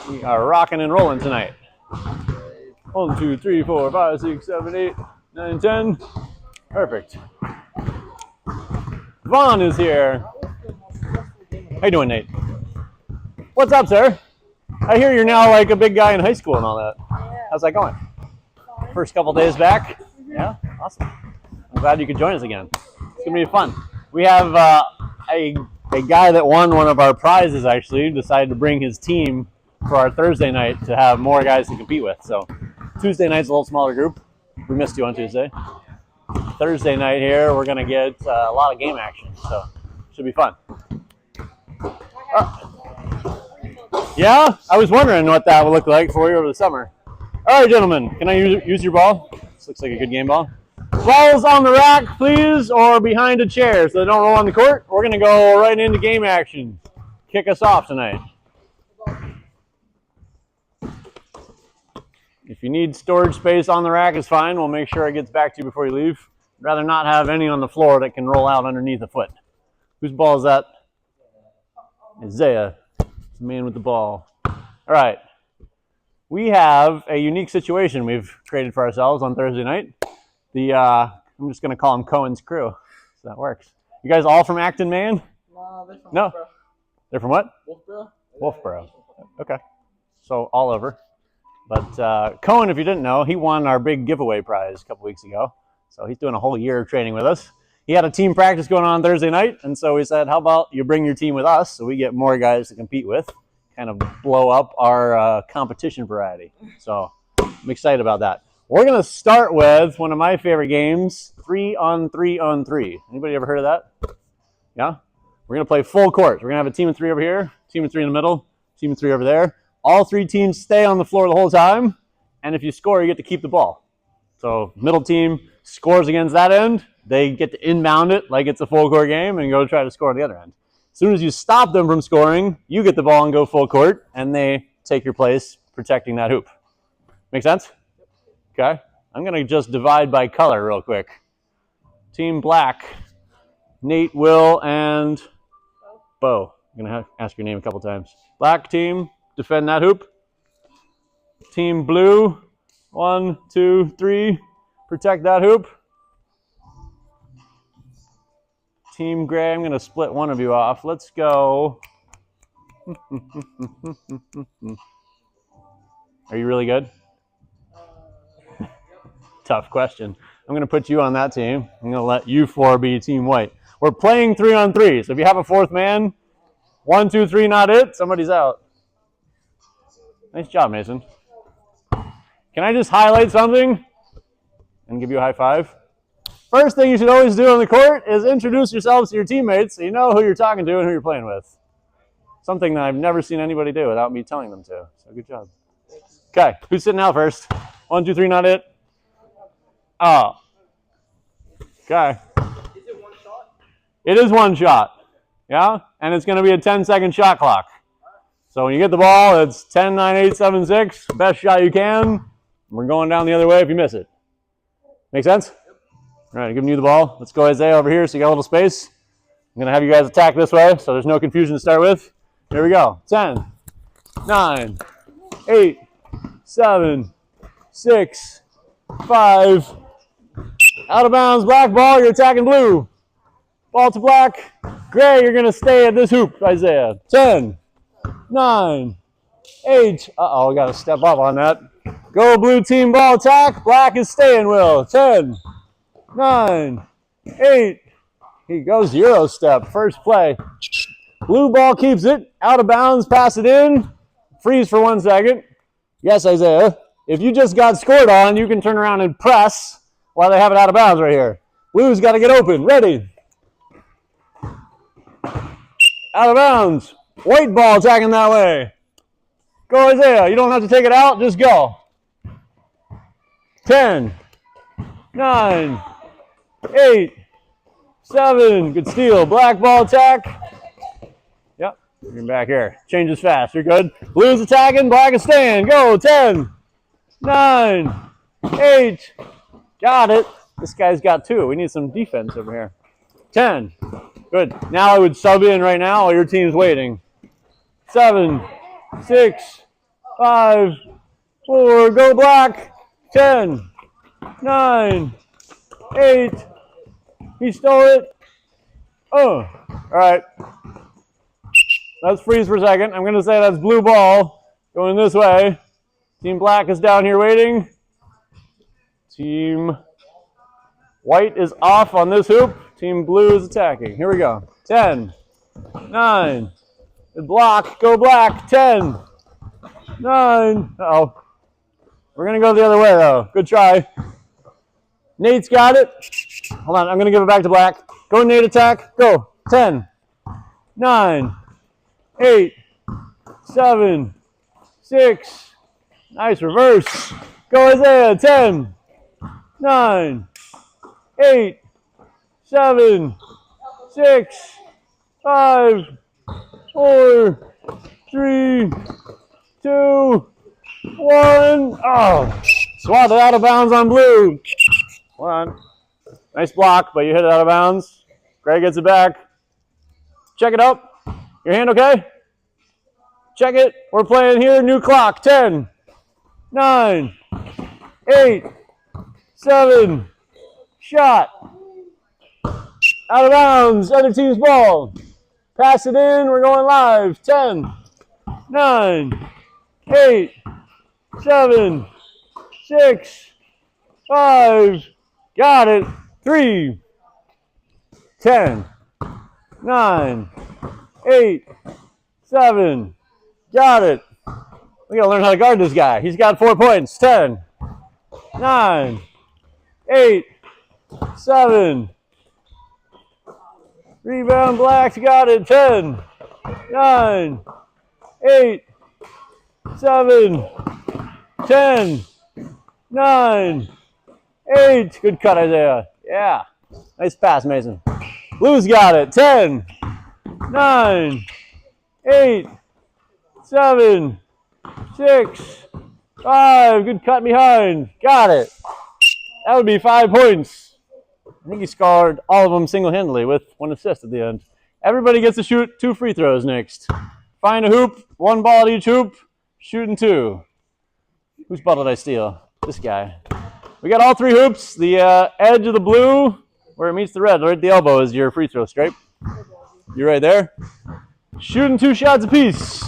We are rocking and rolling tonight. 1, 2, 3, 4, 5, 6, 7, 8, 9, 10. Perfect. Vaughn is here. How you doing, Nate? What's up, sir? I hear you're now like a big guy in high school and all that. How's that going? First couple days back? Yeah, awesome. I'm glad you could join us again. It's gonna be fun. We have a guy that won one of our prizes actually decided to bring his team for our Thursday night to have more guys to compete with. So Tuesday night's a little smaller group. We missed you on Tuesday. Thursday night here, we're gonna get a lot of game action, so should be fun. Yeah, I was wondering what that would look like for you over the summer. All right, gentlemen, can I use your ball? This looks like a good game ball. Balls on the rack, please, or behind a chair so they don't roll on the court. We're going to go right into game action. Kick us off tonight. If you need storage space on the rack, it's fine. We'll make sure it gets back to you before you leave. I'd rather not have any on the floor that can roll out underneath a foot. Whose ball is that? Isaiah. It's the man with the ball. All right. We have a unique situation we've created for ourselves on Thursday night. I'm just going to call him Cohen's crew, so that works. You guys all from Acton, Maine? No, they're from No. Wolfboro. They're from what? Wolfboro? Wolfboro. Okay. So all over. But Cohen, if you didn't know, he won our big giveaway prize a couple weeks ago. So he's doing a whole year of training with us. He had a team practice going on Thursday night, and so we said, how about you bring your team with us so we get more guys to compete with, kind of blow up our competition variety. So I'm excited about that. We're going to start with one of my favorite games, 3-on-3-on-3. Anybody ever heard of that? Yeah? We're going to play full court. We're going to have a team of 3 over here, team of 3 in the middle, team of 3 over there. All 3 teams stay on the floor the whole time, and if you score, you get to keep the ball. So middle team scores against that end. They get to inbound it like it's a full court game and go try to score on the other end. As soon as you stop them from scoring, you get the ball and go full court, and they take your place protecting that hoop. Make sense? Okay. I'm going to just divide by color real quick. Team black, Nate, Will, and Bo. I'm going to ask your name a couple times. Black team, defend that hoop. Team blue, 1, 2, 3, protect that hoop. Team gray, I'm going to split one of you off. Let's go. Are you really good? Tough question. I'm going to put you on that team. I'm going to let you 4 be team white. We're playing 3-on-3. So if you have a 4th man, 1, 2, 3, not it, somebody's out. Nice job, Mason. Can I just highlight something and give you a high five? First thing you should always do on the court is introduce yourselves to your teammates so you know who you're talking to and who you're playing with. Something that I've never seen anybody do without me telling them to. So good job. Okay, who's sitting out first? 1, 2, 3, not it. Oh. Okay. Is it one shot? It is one shot. Yeah? And it's going to be a 10-second shot clock. So when you get the ball, it's 10, 9, 8, 7, 6. Best shot you can. We're going down the other way if you miss it. Make sense? Yep. All right, I'm giving you the ball. Let's go Isaiah over here so you got a little space. I'm going to have you guys attack this way so there's no confusion to start with. Here we go. 10, 9, 8, 7, 6, 5. Out of bounds, black ball, you're attacking blue. Ball to black. Gray, you're going to stay at this hoop, Isaiah. 10, 9, 8. Uh-oh, we got to step up on that. Go blue team ball attack. Black is staying, Will. 10, 9, 8. He goes Euro step, first play. Blue ball keeps it. Out of bounds, pass it in. Freeze for 1 second. Yes, Isaiah. If you just got scored on, you can turn around and press while they have it out of bounds right here. Blue's got to get open. Ready. Out of bounds. White ball attacking that way. Go, Isaiah. You don't have to take it out. Just go. 10, 9, 8, 7. Good steal. Black ball attack. Yep. You're back here. Changes fast. You're good. Blue's attacking. Black is staying. Go. 10, 9, 8. Got it. This guy's got 2. We need some defense over here. 10. Good. Now I would sub in right now while your team's waiting. 7, 6, 5, 4, go black. 10, 9, 8. He stole it. Oh, all right. Let's freeze for a second. I'm going to say that's blue ball going this way. Team black is down here waiting. Team white is off on this hoop. Team blue is attacking. Here we go. 10, 9, block, go black. 10, 9. Uh-oh. We're going to go the other way, though. Good try. Nate's got it. Hold on, I'm going to give it back to black. Go, Nate, attack. Go. 10, 9, 8, 7, 6. Nice reverse. Go, Isaiah. 10, 9, 8, 7, 6, 5, 4, 3, 2, 1. Oh, swatted out of bounds on blue. Hold on. Nice block, but you hit it out of bounds. Greg gets it back. Check it up. Your hand okay? Check it. We're playing here. New clock. 10, 9, 8, 7. Shot. Out of bounds. Other team's ball. Pass it in. We're going live. 10, 9, 8, 7, 6, 5. Got it. 3, 10, 9, 8, 7. Got it. We gotta learn how to guard this guy. He's got 4 points. 10, 9, 8, 7. Rebound, Black's got it. 10, 9, 8, 7, 10, 9, 8. Good cut, Isaiah. Yeah. Nice pass, Mason. Blue's got it. 10, 9, 8, 7, 6, 5. Good cut behind. Got it. That would be 5 points. I think he scored all of them single-handedly with 1 assist at the end. Everybody gets to shoot 2 free throws next. Find a hoop, 1 ball at each hoop, shooting 2. Whose ball did I steal? This guy. We got all 3 hoops. The edge of the blue, where it meets the red, right at the elbow, is your free throw stripe. You're right there. Shooting 2 shots apiece.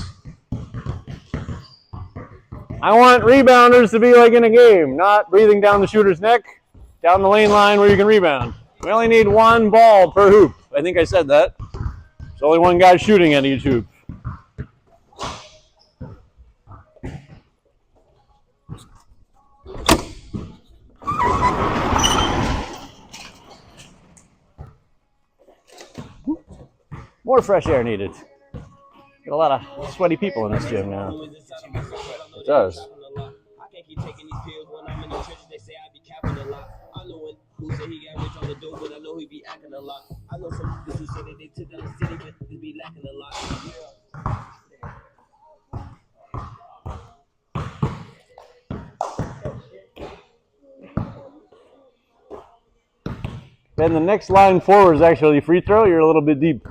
I want rebounders to be like in a game, not breathing down the shooter's neck, down the lane line where you can rebound. We only need 1 ball per hoop. I think I said that. There's only 1 guy shooting at each hoop. More fresh air needed. Got a lot of sweaty people in this gym now. It does. I can't keep taking these pills when I'm in the trenches. They say I be capping a lot. I know when who say he got rich on the dope, but I know he be acting a lot. I know some niggas who say that they took down the city, but they be lacking a lot. Then the next line forward is actually free throw. You're a little bit deep.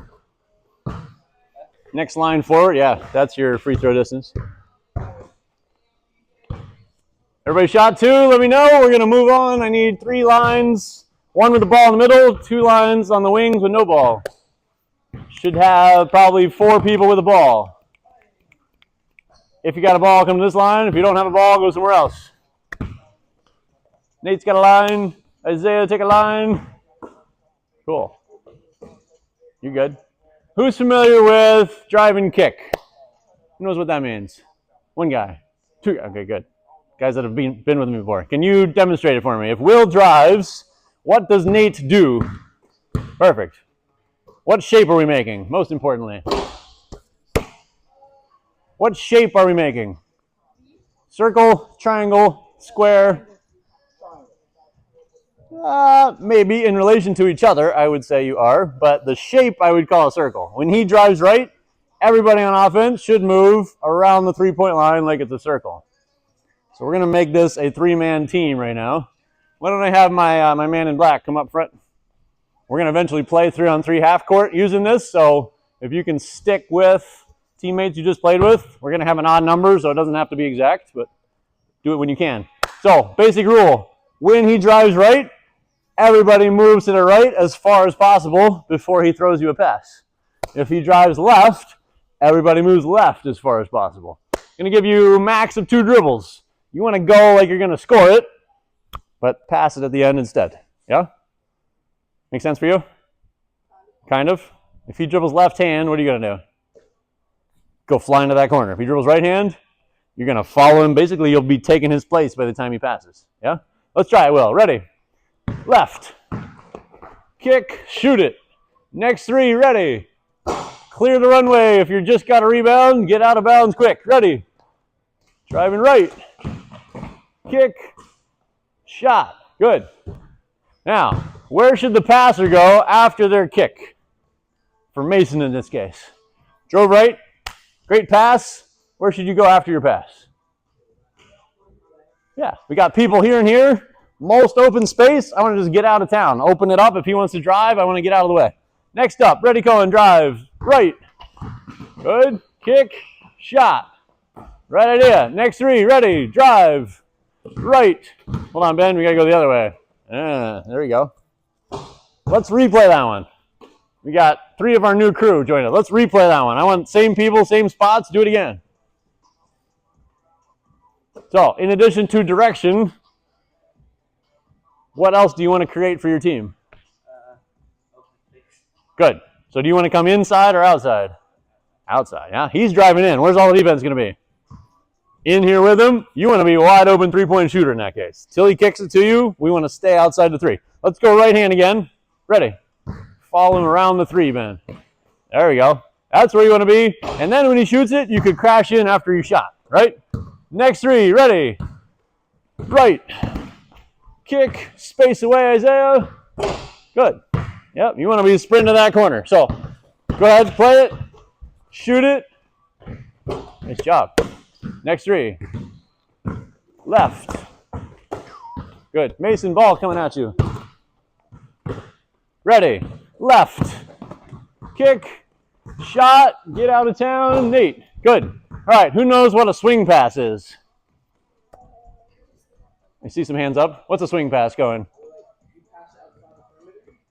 Next line forward, yeah, that's your free throw distance. Everybody shot 2, let me know. We're gonna move on. I need 3 lines. 1 with the ball in the middle, 2 lines on the wings with no ball. Should have probably 4 people with a ball. If you got a ball, come to this line. If you don't have a ball, go somewhere else. Nate's got a line. Isaiah, take a line. Cool. You good? Who's familiar with drive and kick? Who knows what that means? 1 guy. 2. Okay, good. Guys that have been with me before. Can you demonstrate it for me? If Will drives, what does Nate do? Perfect. What shape are we making, most importantly? What shape are we making? Circle, triangle, square? Maybe in relation to each other, I would say you are, but the shape I would call a circle. When he drives right, everybody on offense should move around the 3-point line like it's a circle. So we're going to make this a 3-man team right now. Why don't I have my man in black come up front? We're going to eventually play 3-on-3 half court using this, so if you can stick with teammates you just played with. We're going to have an odd number, so it doesn't have to be exact, but do it when you can. So, basic rule. When he drives right, everybody moves to the right as far as possible before he throws you a pass. If he drives left, everybody moves left as far as possible. I'm going to give you max of 2 dribbles. You want to go like you're going to score it, but pass it at the end instead. Yeah? Make sense for you? Kind of. If he dribbles left hand, what are you going to do? Go fly into that corner. If he dribbles right hand, you're going to follow him. Basically, you'll be taking his place by the time he passes. Yeah? Let's try it, Will. Ready? Left. Kick. Shoot it. Next 3. Ready. Clear the runway. If you just got a rebound, get out of bounds quick. Ready. Driving right. Kick. Shot. Good. Now, where should the passer go after their kick? For Mason in this case. Drove right. Great pass. Where should you go after your pass? Yeah, we got people here and here. Most open space. I want to just get out of town. Open it up. If he wants to drive, I want to get out of the way. Next up, ready, Cohen, drive. Right. Good. Kick. Shot. Right idea. Next 3, ready, drive. Right. Hold on, Ben. We got to go the other way. There we go. Let's replay that one. We got 3 of our new crew join us. Let's replay that one. I want same people, same spots. Do it again. So, in addition to direction, what else do you want to create for your team? Good. So, do you want to come inside or outside? Outside, yeah? He's driving in. Where's all the defense going to be? In here with him. You want to be a wide open 3-point shooter in that case. Till he kicks it to you, we want to stay outside the 3. Let's go right hand again. Ready. Follow him around the 3, Ben. There we go. That's where you want to be. And then when he shoots it, you could crash in after you shot, right? Next 3, ready. Right. Kick, space away, Isaiah. Good. Yep, you want to be sprint to that corner. So, go ahead, play it. Shoot it. Nice job. Next 3. Left. Good. Mason, ball coming at you. Ready. Left. Kick. Shot. Get out of town. Nate. Good. All right. Who knows what a swing pass is? I see some hands up. What's a swing pass going?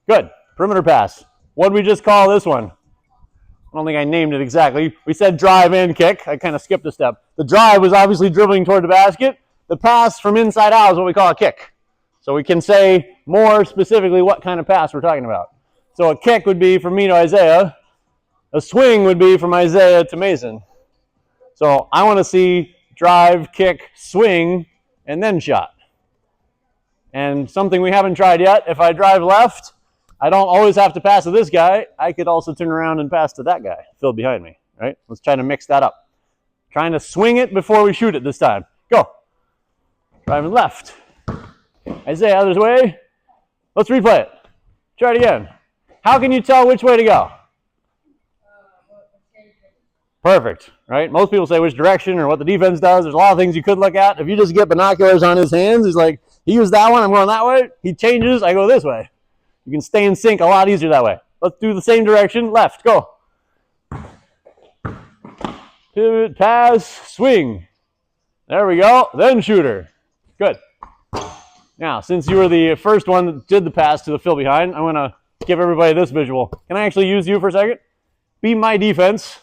Good. Perimeter pass. What did we just call this one? I don't think I named it exactly. We said drive and kick. I kind of skipped a step. The drive was obviously dribbling toward the basket. The pass from inside out is what we call a kick. So we can say more specifically what kind of pass we're talking about. So a kick would be from me to Isaiah. A swing would be from Isaiah to Mason. So I want to see drive, kick, swing, and then shot. And something we haven't tried yet, if I drive left, I don't always have to pass to this guy. I could also turn around and pass to that guy, filled behind me, right? Let's try to mix that up. Trying to swing it before we shoot it this time. Go. Driving left. Isaiah, other way. Let's replay it. Try it again. How can you tell which way to go? Perfect, right? Most people say which direction or what the defense does. There's a lot of things you could look at. If you just get binoculars on his hands, he's like, he used that one, I'm going that way. He changes, I go this way. You can stay in sync a lot easier that way. Let's do the same direction. Left, go. Pivot, pass, swing. There we go. Then shooter. Good. Now, since you were the first one that did the pass to the fill behind, I'm going to give everybody this visual. Can I actually use you for a second? Be my defense.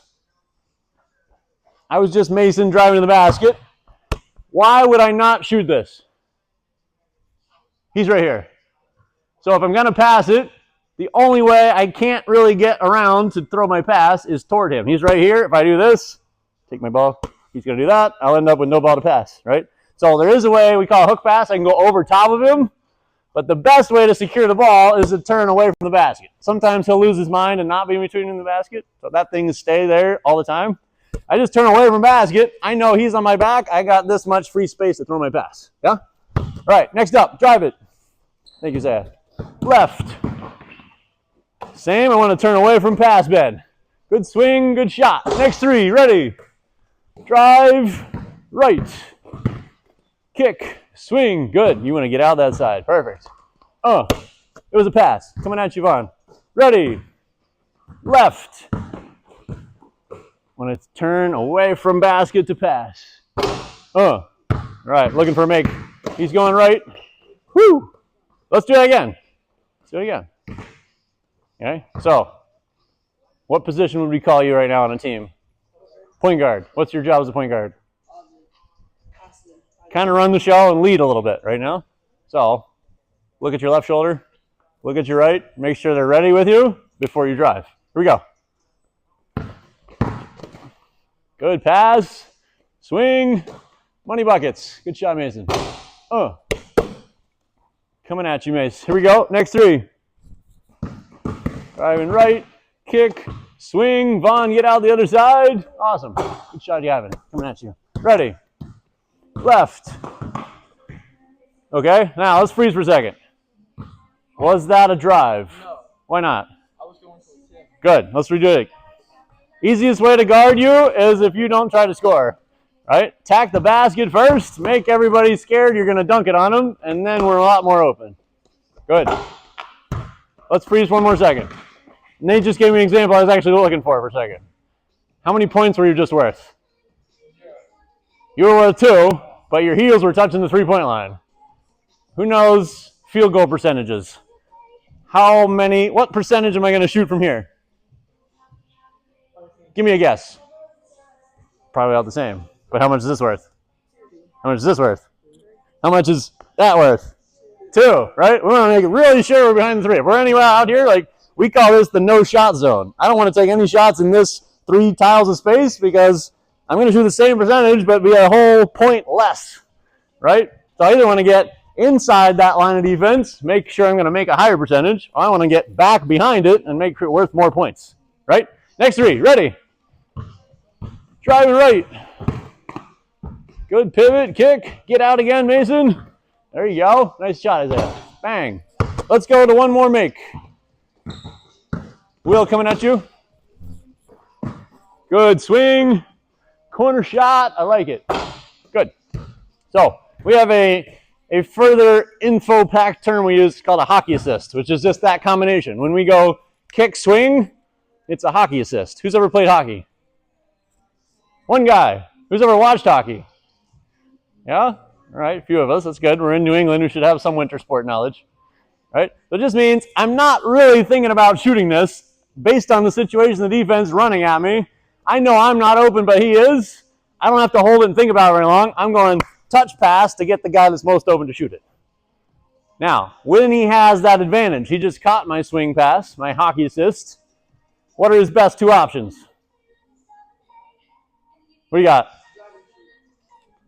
I was just Mason driving to the basket. Why would I not shoot this? He's right here. So if I'm going to pass it, the only way I can't really get around to throw my pass is toward him. He's right here. If I do this, take my ball, he's going to do that. I'll end up with no ball to pass, right? So there is a way we call a hook pass. I can go over top of him, but the best way to secure the ball is to turn away from the basket. Sometimes he'll lose his mind and not be in between the basket, so that thing is stay there all the time. I just turn away from the basket. I know he's on my back. I got this much free space to throw my pass. Yeah? All right, next up, drive it. Thank you, Zach. Left. Same, I want to turn away from pass bed. Good swing, good shot. Next 3, ready. Drive, right. Kick, swing, good. You want to get out that side, perfect. Oh, it was a pass. Coming at you, Vaughn. Ready. Left. When it's turn away from basket to pass. All right, looking for a make. He's going right. Whoo! Let's do that again. Let's do it again. Okay, so what position would we call you right now on a team? Point guard. What's your job as a point guard? Kind of run the show and lead a little bit right now. So look at your left shoulder. Look at your right. Make sure they're ready with you before you drive. Here we go. Good pass. Swing. Money buckets. Good shot, Mason. Coming at you, Mace. Here we go. Next three. Driving right. Kick. Swing. Vaughn, get out the other side. Awesome. Good shot, Gavin. Coming at you. Ready. Left. Okay, now let's freeze for a second. Was that a drive? No. Why not? I was going for a tip. Good. Let's redo it. Easiest way to guard you is if you don't try to score. Right? Attack the basket first. Make everybody scared you're going to dunk it on them, and then we're a lot more open. Good. Let's freeze one more second. Nate just gave me an example I was actually looking for a second. How many points were you just worth? You were worth 2, but your heels were touching the three-point line. Who knows field goal percentages? What percentage am I going to shoot from here? Give me a guess. Probably about the same. But how much is this worth? How much is this worth? How much is that worth? 2, right? We want to make it really sure we're behind the 3. If we're anywhere out here, like, we call this the no-shot zone. I don't want to take any shots in this 3 tiles of space because I'm going to shoot the same percentage but be a whole point less, right? So I either want to get inside that line of defense, make sure I'm going to make a higher percentage, or I want to get back behind it and make it worth more points, right? Next 3, ready. Driving right. Good pivot, kick, get out again, Mason. There you go. Nice shot, Isaiah. Bang. Let's go to one more make. Will coming at you. Good swing. Corner shot. I like it. Good. So we have a further info-packed term we use called a hockey assist, which is just that combination. When we go kick, swing, it's a hockey assist. Who's ever played hockey? One guy. Who's ever watched hockey? Yeah? All right, a few of us. That's good. We're in New England. We should have some winter sport knowledge. Right? So it just means I'm not really thinking about shooting this based on the situation the defense running at me. I know I'm not open, but he is. I don't have to hold it and think about it very long. I'm going touch pass to get the guy that's most open to shoot it. Now, when he has that advantage, he just caught my swing pass, my hockey assist. What are his best 2 options? What do you got?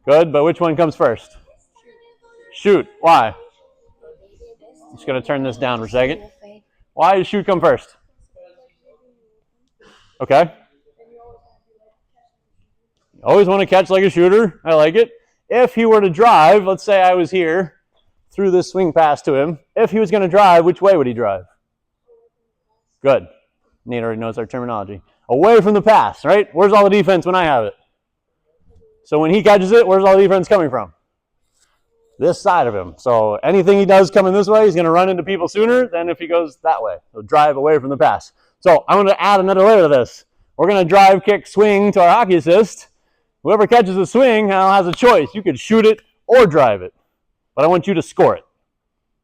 Good, but which one comes first? Shoot. Why? Just going to turn this down for a second. Why does shoot come first? Okay. Always want to catch like a shooter. I like it. If he were to drive, let's say I was here, threw this swing pass to him. If he was going to drive, which way would he drive? Good. Nate already knows our terminology. Away from the pass, right? Where's all the defense when I have it? So when he catches it, where's all the defense coming from? This side of him. So anything he does coming this way, he's going to run into people sooner than if he goes that way. So drive away from the pass. So I'm going to add another layer to this. We're going to drive, kick, swing to our hockey assist. Whoever catches the swing now has a choice. You could shoot it or drive it. But I want you to score it.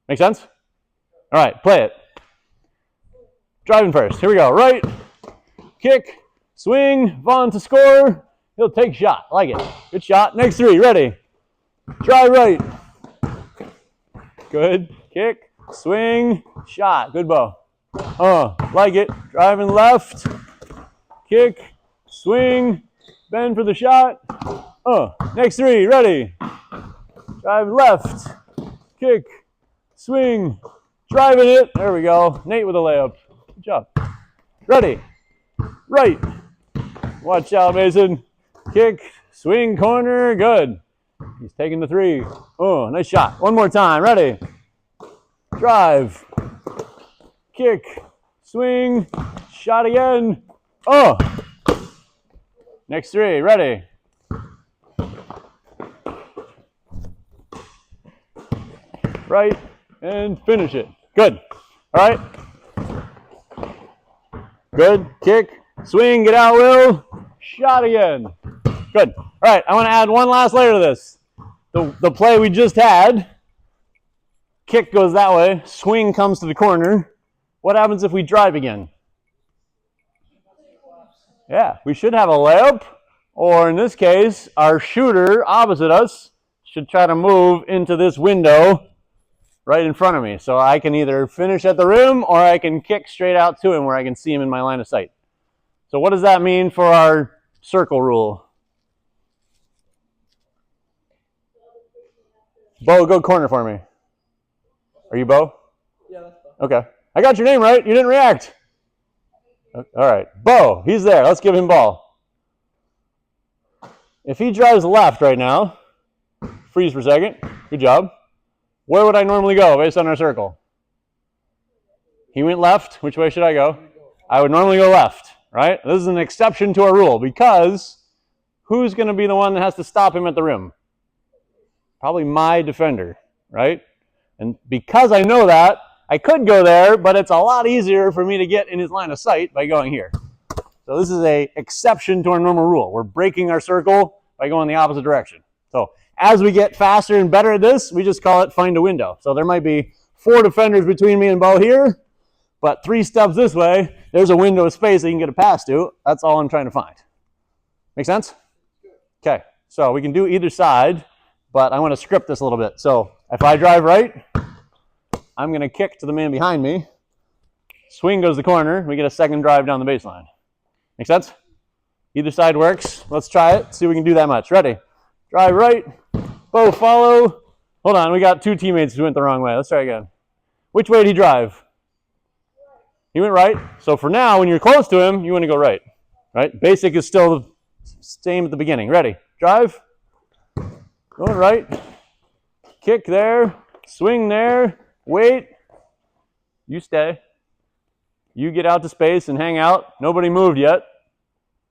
Make sense? All right, play it. Driving first. Here we go. Right, kick, swing, Vaughn to score. He'll take shot. I like it. Good shot. Next 3. Ready. Try right. Good. Kick. Swing. Shot. Good bow. Like it. Driving left. Kick. Swing. Bend for the shot. Next 3. Ready. Drive left. Kick. Swing. Driving it. There we go. Nate with a layup. Good job. Ready. Right. Watch out, Mason. Kick, swing, corner, good. He's taking the 3. Nice shot. One more time. Ready. Drive. Kick, swing, shot again. Next 3. Ready. Right, and finish it. Good. All right. Good. Kick, swing, get out, Will. Shot again. Good. All right, I want to add one last layer to this. The play we just had, kick goes that way, swing comes to the corner. What happens if we drive again? Yeah, we should have a layup, or in this case, our shooter opposite us should try to move into this window right in front of me. So I can either finish at the rim or I can kick straight out to him where I can see him in my line of sight. So what does that mean for our circle rule? Bo, go corner for me. Are you Bo? Yeah, that's fine. Okay. I got your name right. You didn't react. All right. Bo, he's there. Let's give him ball. If he drives left right now, freeze for a second. Good job. Where would I normally go based on our circle? He went left. Which way should I go? I would normally go left, right? This is an exception to our rule because who's going to be the one that has to stop him at the rim? Probably my defender, right? And because I know that, I could go there, but it's a lot easier for me to get in his line of sight by going here. So this is an exception to our normal rule. We're breaking our circle by going the opposite direction. So as we get faster and better at this, we just call it find a window. So there might be 4 defenders between me and Bo here, but 3 steps this way, there's a window of space that you can get a pass to. That's all I'm trying to find. Make sense? Okay, so we can do either side, but I want to script this a little bit. So if I drive right, I'm going to kick to the man behind me. Swing goes the corner. We get a second drive down the baseline. Make sense? Either side works. Let's try it. See if we can do that much. Ready? Drive right. Bo, follow. Hold on. We got 2 teammates who went the wrong way. Let's try again. Which way did he drive? He went right. So for now, when you're close to him, you want to go right. Right? Basic is still the same at the beginning. Ready? Drive. Going right. Kick there. Swing there. Wait. You stay. You get out to space and hang out. Nobody moved yet.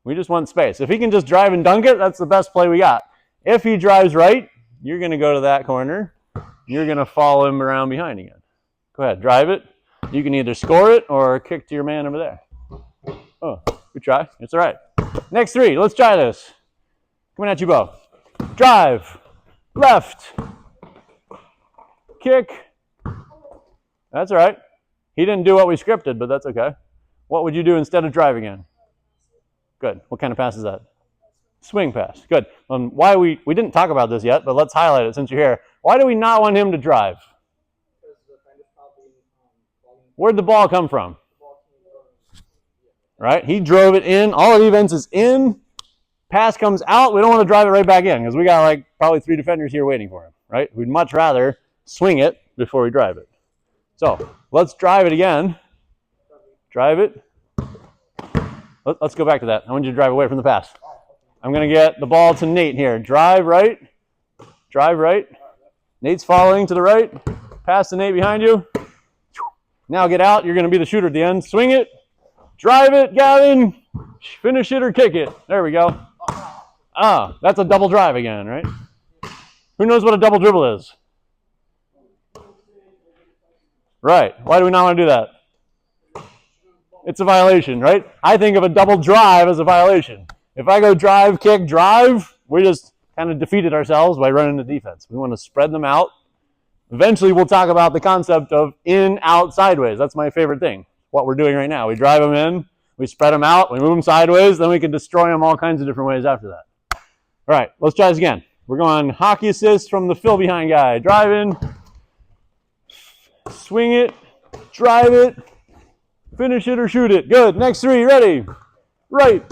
We just want space. If he can just drive and dunk it, that's the best play we got. If he drives right, you're going to go to that corner. You're going to follow him around behind again. Go ahead. Drive it. You can either score it or kick to your man over there. Oh, good try. It's all right. Next 3. Let's try this. Coming at you, Bo. Drive. Left. Kick. That's all right. He didn't do what we scripted, but that's okay. What would you do instead of drive again? Good. What kind of pass is that? Swing pass. Good. Why we didn't talk about this yet, but let's highlight it since you're here. Why do we not want him to drive? Where'd the ball come from? Right? He drove it in. All of the events is in. Pass comes out. We don't want to drive it right back in because we got like probably 3 defenders here waiting for him. Right? We'd much rather swing it before we drive it. So let's drive it again. Drive it. Let's go back to that. I want you to drive away from the pass. I'm going to get the ball to Nate here. Drive right. Drive right. Nate's following to the right. Pass to Nate behind you. Now get out. You're going to be the shooter at the end. Swing it. Drive it, Gavin. Finish it or kick it. There we go. Ah, that's a double drive again, right? Who knows what a double dribble is? Right. Why do we not want to do that? It's a violation, right? I think of a double drive as a violation. If I go drive, kick, drive, we just kind of defeated ourselves by running the defense. We want to spread them out. Eventually, we'll talk about the concept of in, out, sideways. That's my favorite thing, what we're doing right now. We drive them in, we spread them out, we move them sideways, then we can destroy them all kinds of different ways after that. All right, let's try this again. We're going hockey assist from the fill behind guy. Drive in, swing it, drive it, finish it or shoot it. Good. Next 3. Ready? Right.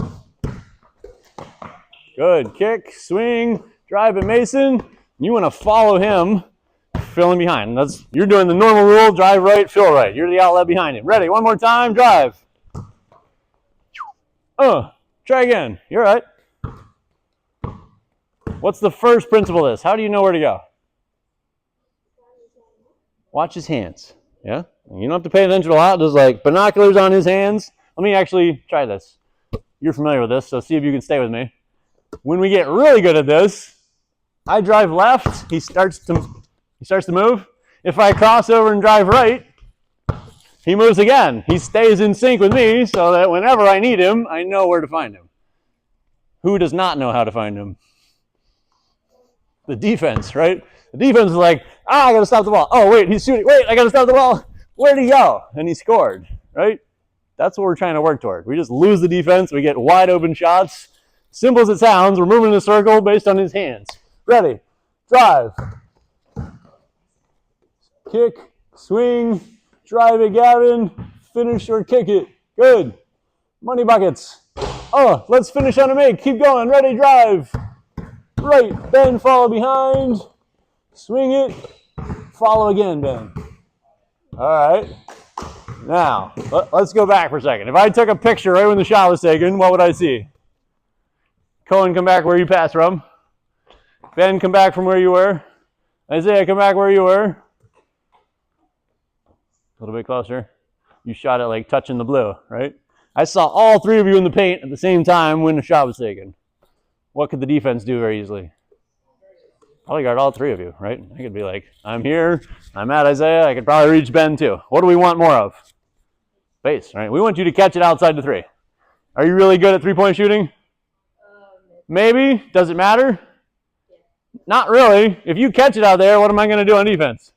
Good. Kick, swing, drive it, Mason. You want to follow him, filling behind. You're doing the normal rule, drive right, fill right. You're the outlet behind him. Ready? One more time, drive. Try again. You're right. What's the first principle of this? How do you know where to go? Watch his hands. Yeah? You don't have to pay attention a lot. Just like binoculars on his hands. Let me actually try this. You're familiar with this, so see if you can stay with me. When we get really good at this, I drive left. He starts to move. If I cross over and drive right, he moves again. He stays in sync with me so that whenever I need him, I know where to find him. Who does not know how to find him? The defense, right? The defense is like, I got to stop the ball. Oh, wait, he's shooting. Wait, I got to stop the ball. Where'd he go? And he scored, right? That's what we're trying to work toward. We just lose the defense. We get wide open shots. Simple as it sounds, we're moving in a circle based on his hands. Ready, drive. Kick, swing, drive it, Gavin. Finish or kick it. Good. Money buckets. Oh, let's finish on a make. Keep going. Ready, drive. Right, bend, follow behind. Swing it. Follow again, Ben. All right. Now, let's go back for a second. If I took a picture right when the shot was taken, what would I see? Cohen, come back where you passed from. Ben, come back from where you were. Isaiah, come back where you were. A little bit closer. You shot it like touching the blue, right? I saw all three of you in the paint at the same time when the shot was taken. What could the defense do very easily? Probably guard all three of you, right? I could be like, I'm here, I'm at Isaiah, I could probably reach Ben too. What do we want more of? Space, right? We want you to catch it outside the three. Are you really good at three-point shooting? Maybe. Does it matter? Not really. If you catch it out there, what am I going to do on defense?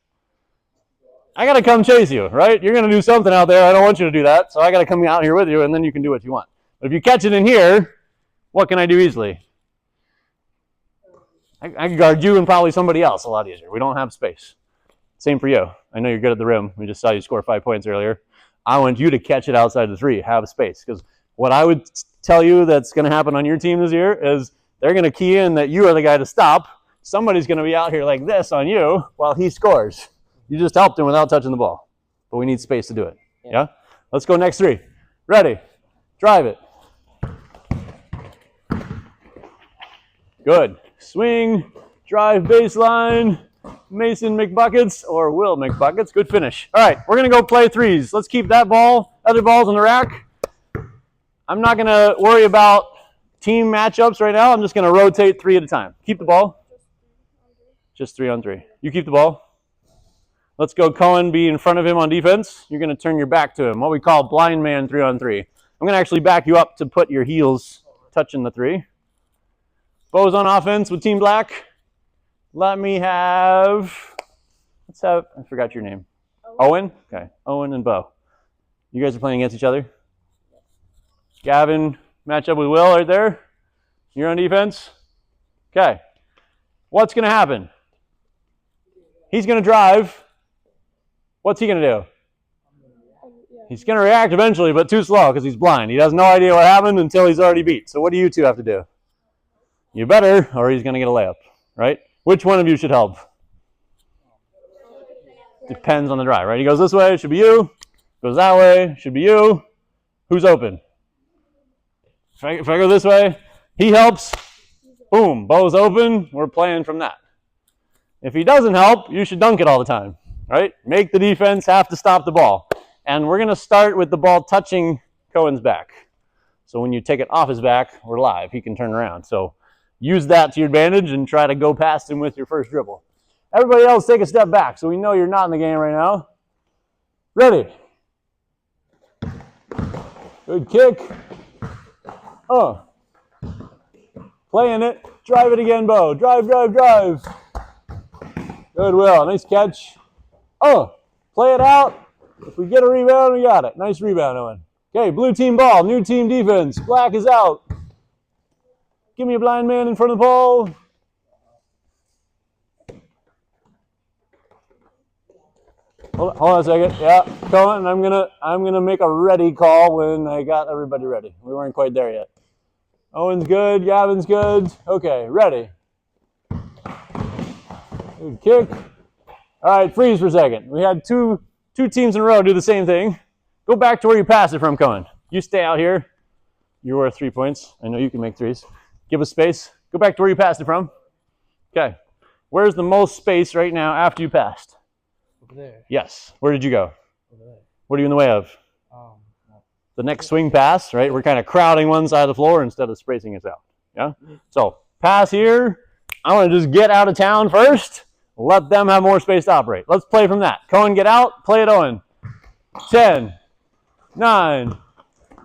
I got to come chase you, right? You're going to do something out there. I don't want you to do that, so I got to come out here with you, and then you can do what you want. But if you catch it in here, what can I do easily? I can guard you and probably somebody else a lot easier. We don't have space. Same for you. I know you're good at the rim. We just saw you score 5 points earlier. I want you to catch it outside the three, have space. Because what I would tell you that's going to happen on your team this year is they're going to key in that you are the guy to stop. Somebody's going to be out here like this on you while he scores. You just helped him without touching the ball. But we need space to do it. Yeah? Let's go next three. Ready. Drive it. Good. Swing, drive baseline, Mason McBuckets or Will McBuckets. Good finish. All right, we're going to go play threes. Let's keep that ball, other balls in the rack. I'm not going to worry about team matchups right now. I'm just going to rotate three at a time. Keep the ball. Just 3-on-3. You keep the ball. Let's go Cohen, be in front of him on defense. You're going to turn your back to him, what we call blind man 3-on-3. I'm going to actually back you up to put your heels touching the three. Bo's on offense with Team Black. I forgot your name. Owen? Okay, Owen and Bo. You guys are playing against each other? Gavin, match up with Will right there. You're on defense. Okay. What's going to happen? He's going to drive. What's he going to do? He's going to react eventually, but too slow because he's blind. He has no idea what happened until he's already beat. So what do you two have to do? You better, or he's going to get a layup, right? Which one of you should help? Depends on the drive, right? He goes this way, it should be you. Goes that way, should be you. Who's open? If I go this way, he helps. Boom, Bo's open. We're playing from that. If he doesn't help, you should dunk it all the time, right? Make the defense have to stop the ball. And we're going to start with the ball touching Cohen's back. So when you take it off his back, we're live. He can turn around. So use that to your advantage and try to go past him with your first dribble. Everybody else take a step back so we know you're not in the game right now. Ready. Good kick. Oh. Playing it. Drive it again, Bo. Drive, drive, drive. Good, Will. Nice catch. Oh. Play it out. If we get a rebound, we got it. Nice rebound, Owen. Okay, blue team ball. New team defense. Black is out. Give me a blind man in front of the ball. Hold on a second. Yeah, Cohen, I'm gonna make a ready call when I got everybody ready. We weren't quite there yet. Owen's good. Gavin's good. Okay, ready. Good kick. All right, freeze for a second. We had two teams in a row do the same thing. Go back to where you passed it from, Cohen. You stay out here. You're worth 3 points. I know you can make threes. Give us space. Go back to where you passed it from. Okay. Where's the most space right now after you passed? Over there. Yes. Where did you go? Over there. What are you in the way of? No. The next swing pass, right? We're kind of crowding one side of the floor instead of spacing us out. Yeah? So, pass here. I want to just get out of town first. Let them have more space to operate. Let's play from that. Cohen, get out. Play it, Owen. 10, 9,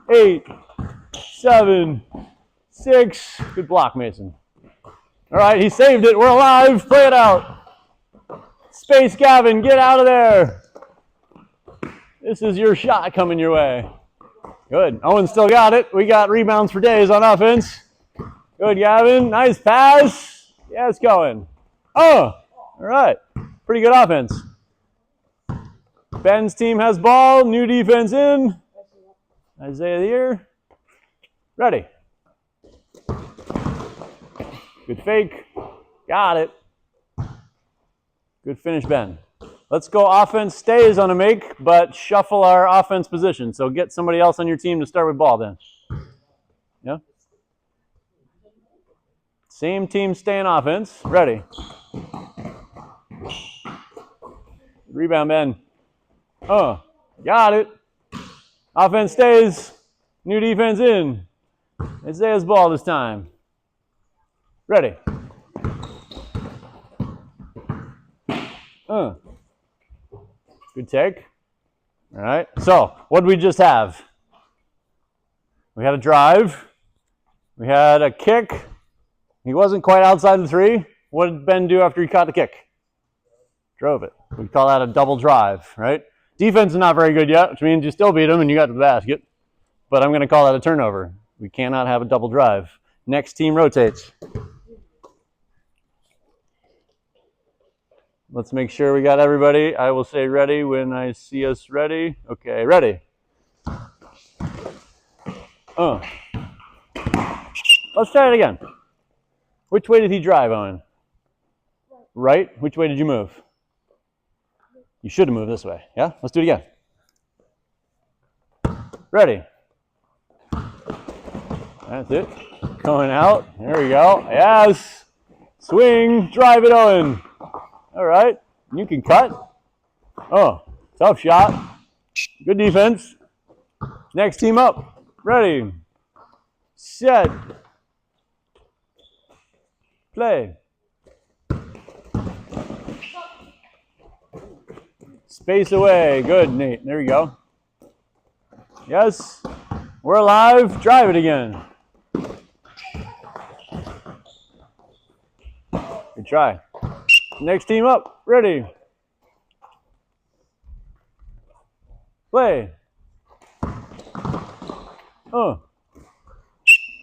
8, 7, 6. Good block, Mason. All right, he saved it. We're alive. Play it out. Space Gavin, get out of there. This is your shot coming your way. Good. Owen still got it. We got rebounds for days on offense. Good, Gavin. Nice pass. Yeah, it's going. Oh, all right. Pretty good offense. Ben's team has ball. New defense in. Isaiah here. Ready. Good fake. Got it. Good finish, Ben. Let's go offense stays on a make, but shuffle our offense position. So get somebody else on your team to start with ball then. Yeah? Same team staying offense. Ready. Rebound, Ben. Oh, got it. Offense stays. New defense in. Isaiah's ball this time. Ready. Good take. All right. So, what did we just have? We had a drive. We had a kick. He wasn't quite outside the 3. What did Ben do after he caught the kick? Drove it. We call that a double drive, right? Defense is not very good yet, which means you still beat him and you got to the basket. But I'm going to call that a turnover. We cannot have a double drive. Next team rotates. Let's make sure we got everybody. I will say ready when I see us ready. Okay, ready. Let's try it again. Which way did he drive, Owen? Right? Which way did you move? You should have moved this way. Yeah? Let's do it again. Ready. That's it. Going out. There we go. Yes. Swing. Drive it, Owen. All right. You can cut. Oh, tough shot. Good defense. Next team up. Ready. Set. Play. Space away. Good, Nate. There we go. Yes. We're alive. Drive it again. Good try. Next team up. Ready. Play. Oh.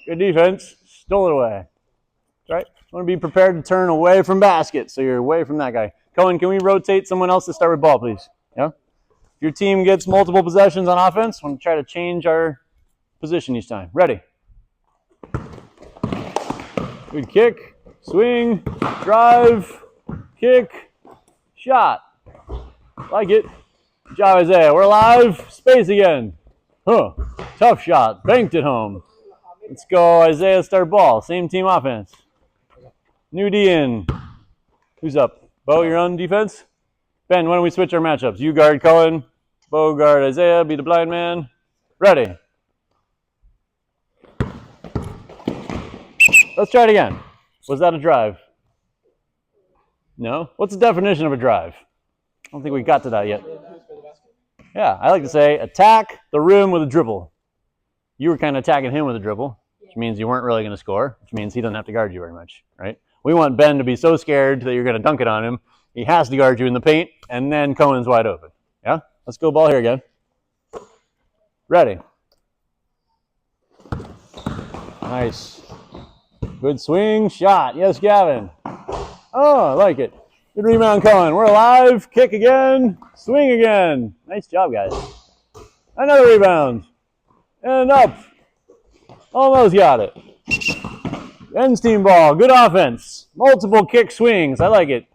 Good defense. Stole it away. Right? You want to be prepared to turn away from basket, so you're away from that guy. Cohen, can we rotate someone else to start with ball, please? Yeah? If your team gets multiple possessions on offense, I want to try to change our position each time. Ready. Good kick. Swing. Drive. Kick. Shot. Like it. Good job, Isaiah. We're alive. Space again. Huh. Tough shot. Banked it home. Let's go, Isaiah, start ball. Same team offense. New D in. Who's up? Bo, you're on defense? Ben, why don't we switch our matchups? You guard Cohen. Bo guard Isaiah. Be the blind man. Ready. Let's try it again. Was that a drive? No? What's the definition of a drive? I don't think we got to that yet. Yeah, I like to say attack the rim with a dribble. You were kind of attacking him with a dribble, which means you weren't really going to score, which means he doesn't have to guard you very much, right? We want Ben to be so scared that you're going to dunk it on him. He has to guard you in the paint, and then Cohen's wide open. Yeah? Let's go ball here again. Ready. Nice. Good swing. Shot. Yes, Gavin. Oh, I like it. Good rebound, Cohen. We're alive. Kick again. Swing again. Nice job, guys. Another rebound. And up. Almost got it. Ben's team ball. Good offense. Multiple kick swings. I like it.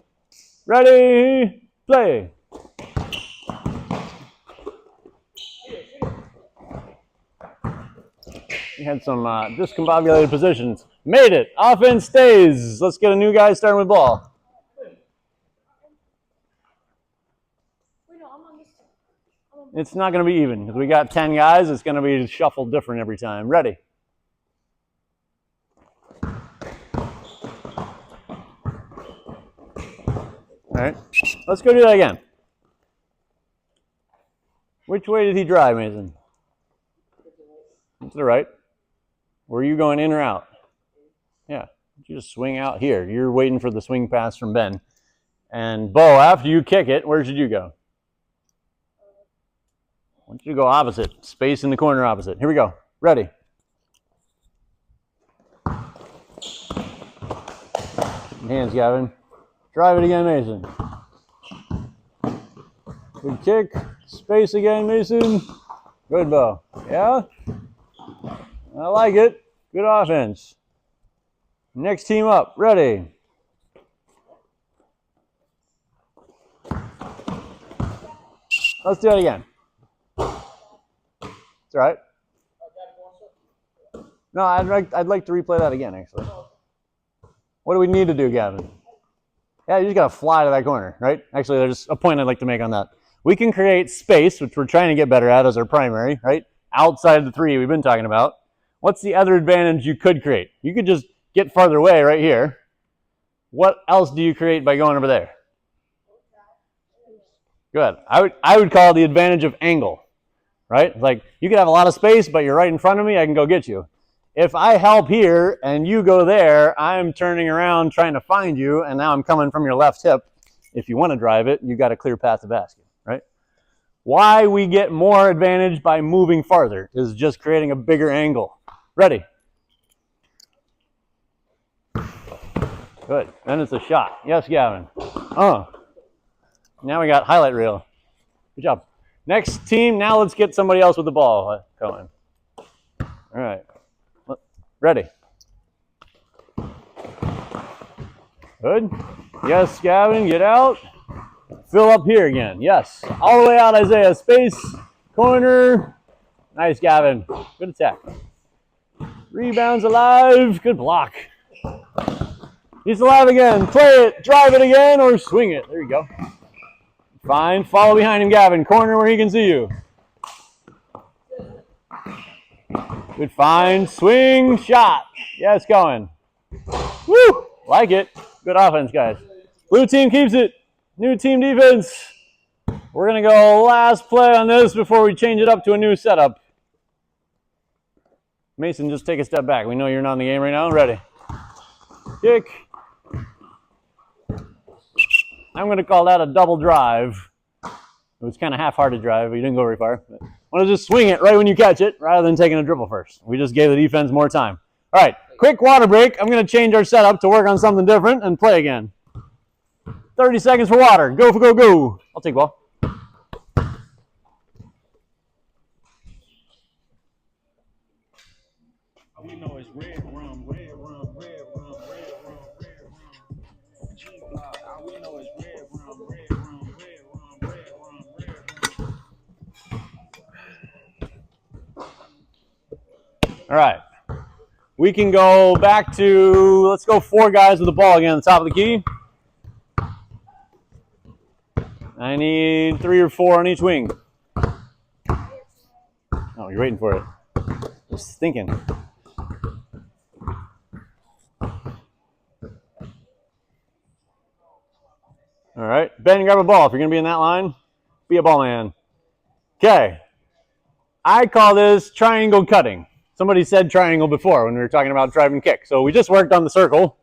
Ready. Play. We had some discombobulated positions. Made it. Offense stays. Let's get a new guy starting with ball. It's not going to be even because we got 10 guys. It's going to be shuffled different every time. Ready. All right. Let's go do that again. Which way did he drive, Mason? To the right. Were you going in or out? You just swing out here. You're waiting for the swing pass from Ben. And Bo, after you kick it, where should you go? Why don't you go opposite? Space in the corner opposite. Here we go. Ready. Hands, Gavin. Drive it again, Mason. Good kick. Space again, Mason. Good, Bo. Yeah? I like it. Good offense. Next team up. Ready. Let's do it again. It's all right. No, I'd like to replay that again, actually. What do we need to do, Gavin? Yeah, you just got to fly to that corner, right? Actually, there's a point I'd like to make on that. We can create space, which we're trying to get better at as our primary, right? Outside the three we've been talking about. What's the other advantage you could create? You could just get farther away right here. What else do you create by going over there? Good. I would call it the advantage of angle, right? Like you could have a lot of space, but you're right in front of me, I can go get you. If I help here and you go there, I'm turning around trying to find you, and now I'm coming from your left hip. If you want to drive it, you got a clear path to basket, right? Why we get more advantage by moving farther is just creating a bigger angle. Ready? Good. Then it's a shot. Yes, Gavin. Oh. Now we got highlight reel. Good job. Next team, now let's get somebody else with the ball going. All right. Ready. Good. Yes, Gavin, get out. Fill up here again. Yes. All the way out, Isaiah. Space. Corner. Nice, Gavin. Good attack. Rebounds alive. Good block. He's alive again. Play it. Drive it again or swing it. There you go. Fine. Follow behind him, Gavin. Corner where he can see you. Good find. Swing. Shot. Yes, going. Woo! Like it. Good offense, guys. Blue team keeps it. New team defense. We're going to go last play on this before we change it up to a new setup. Mason, just take a step back. We know you're not in the game right now. Ready. Kick. I'm going to call that a double drive. It was kind of half-hearted drive, but you didn't go very far. I want to just swing it right when you catch it rather than taking a dribble first. We just gave the defense more time. All right, quick water break. I'm going to change our setup to work on something different and play again. 30 seconds for water. Go, go, go. I'll take ball. We know it's red rum, red rum, red rum, red rum, red rum. G-block. We know it's red rum, red rum, red rum, red rum, red rum. All right. We can go back to, let's go 4 guys with the ball again on the top of the key. I need 3 or 4 on each wing. Oh, you're waiting for it. Just thinking. All right. Ben, grab a ball. If you're going to be in that line, be a ball man. Okay. I call this triangle cutting. Somebody said triangle before when we were talking about drive and kick. So we just worked on the circle.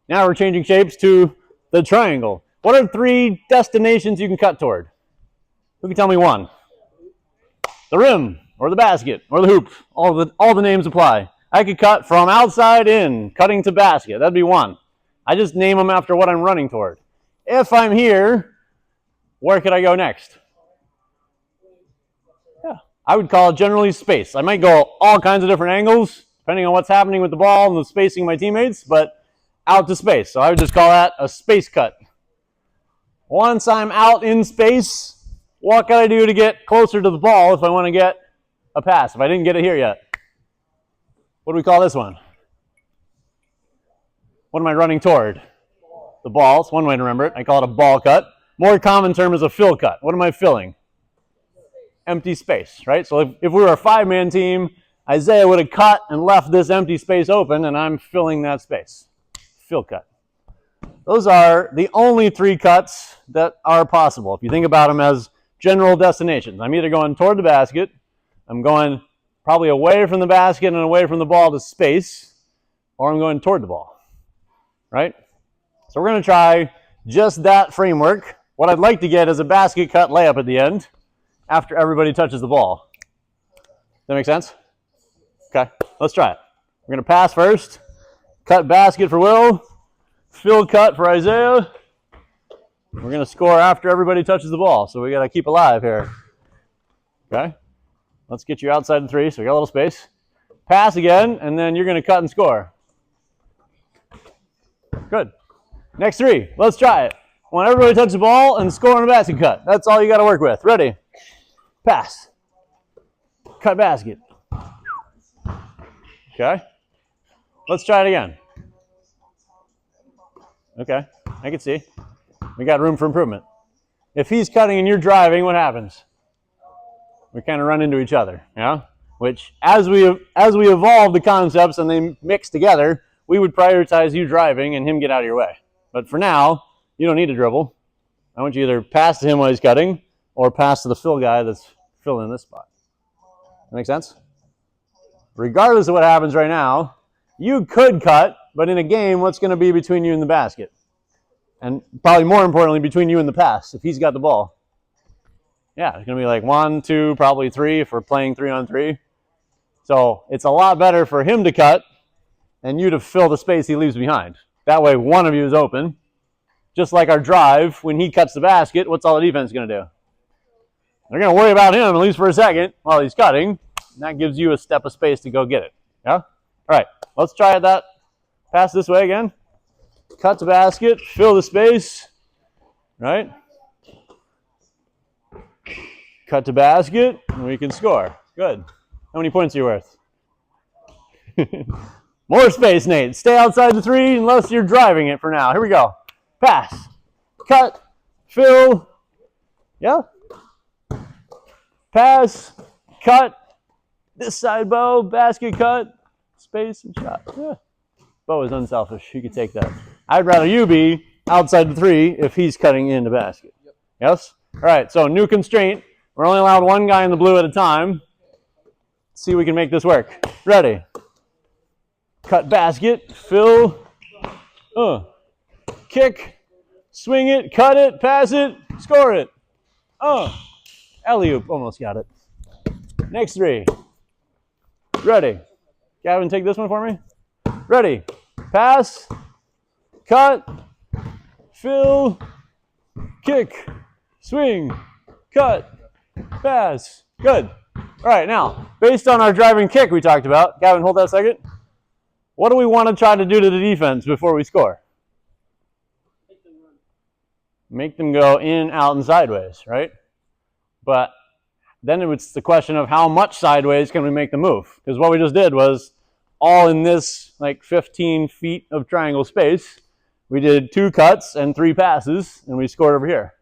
Now we're changing shapes to the triangle. What are 3 destinations you can cut toward? Who can tell me one? The rim, or the basket, or the hoop. All the names apply. I could cut from outside in, cutting to basket. That'd be one. I just name them after what I'm running toward. If I'm here, where could I go next? Yeah, I would call it generally space. I might go all kinds of different angles, depending on what's happening with the ball and the spacing of my teammates, but out to space. So I would just call that a space cut. Once I'm out in space, what can I do to get closer to the ball if I want to get a pass, if I didn't get it here yet? What do we call this one? What am I running toward? The ball. It's one way to remember it. I call it a ball cut. More common term is a fill cut. What am I filling? Empty space, right? So if we were a 5-man team, Isaiah would have cut and left this empty space open, and I'm filling that space. Fill cut. Those are the only 3 cuts that are possible. If you think about them as general destinations, I'm either going toward the basket, I'm going probably away from the basket and away from the ball to space, or I'm going toward the ball. right? So we're going to try just that framework. What I'd like to get is a basket cut layup at the end after everybody touches the ball. Does that make sense? Okay, let's try it. We're going to pass first, cut basket for Will, fill cut for Isaiah. We're going to score after everybody touches the ball, so we got to keep alive here. Okay, let's get you outside the 3, so we got a little space. Pass again, and then you're going to cut and score. Good. Next 3, let's try it. I want everybody to touch the ball and score on a basket cut. That's all you got to work with. Ready? Pass. Cut basket. Okay. Let's try it again. Okay, I can see. We got room for improvement. If he's cutting and you're driving, what happens? We kind of run into each other, yeah? Which, as we evolve the concepts and they mix together, we would prioritize you driving and him get out of your way. But for now, you don't need to dribble. I want you either pass to him while he's cutting or pass to the fill guy that's filling this spot. That make sense? Regardless of what happens right now, you could cut, but in a game, what's going to be between you and the basket? And probably more importantly, between you and the pass, if he's got the ball. Yeah, it's going to be like 1, 2, probably 3 if we're playing 3-on-3. So it's a lot better for him to cut and you to fill the space he leaves behind. That way, one of you is open. Just like our drive, when he cuts the basket, what's all the defense going to do? They're going to worry about him, at least for a second, while he's cutting. And that gives you a step of space to go get it. Yeah? All right, let's try that. Pass this way again. Cut the basket, fill the space. Right? Cut the basket, and we can score. Good. How many points are you worth? More space, Nate. Stay outside the 3 unless you're driving it for now. Here we go. Pass. Cut. Fill. Yeah. Pass. Cut. This side, Bo. Basket cut. Space and shot. Yeah. Bo is unselfish. You could take that. I'd rather you be outside the 3 if he's cutting in the basket. Yep. Yes? All right, so new constraint. We're only allowed one guy in the blue at a time. Let's see if we can make this work. Ready. Cut basket. Fill. Kick. Swing it. Cut it. Pass it. Score it. Alley-oop. Almost got it. Next 3. Ready. Gavin, take this one for me. Ready. Pass. Cut. Fill. Kick. Swing. Cut. Pass. Good. All right, now, based on our driving kick we talked about, Gavin, hold that a second. What do we want to try to do to the defense before we score? Make them go in, out, and sideways, right? But then it's the question of how much sideways can we make them move? Because what we just did was all in this like 15 feet of triangle space. We did 2 cuts and 3 passes, and we scored over here.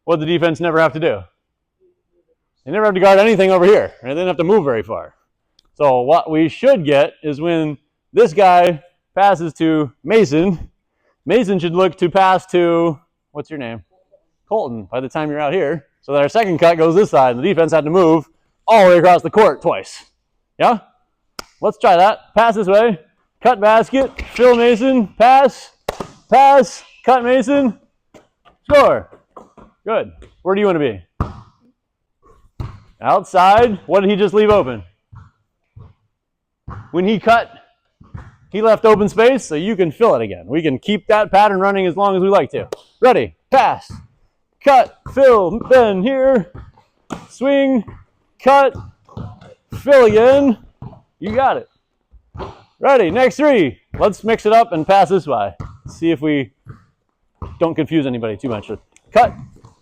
What did the defense never have to do? They never have to guard anything over here. Right? They didn't have to move very far. So what we should get is when this guy passes to Mason, Mason should look to pass to, what's your name? Colton, by the time you're out here. So that our second cut goes this side, and the defense had to move all the way across the court twice. Yeah? Let's try that. Pass this way. Cut basket. Fill Mason. Pass. Pass. Cut Mason. Score. Good. Where do you want to be? Outside. What did he just leave open? When he cut, he left open space, so you can fill it again. We can keep that pattern running as long as we like to. Ready. Pass. Cut. Fill. Bend here. Swing. Cut. Fill again. You got it. Ready. Next 3. Let's mix it up and pass this way. See if we don't confuse anybody too much. Cut.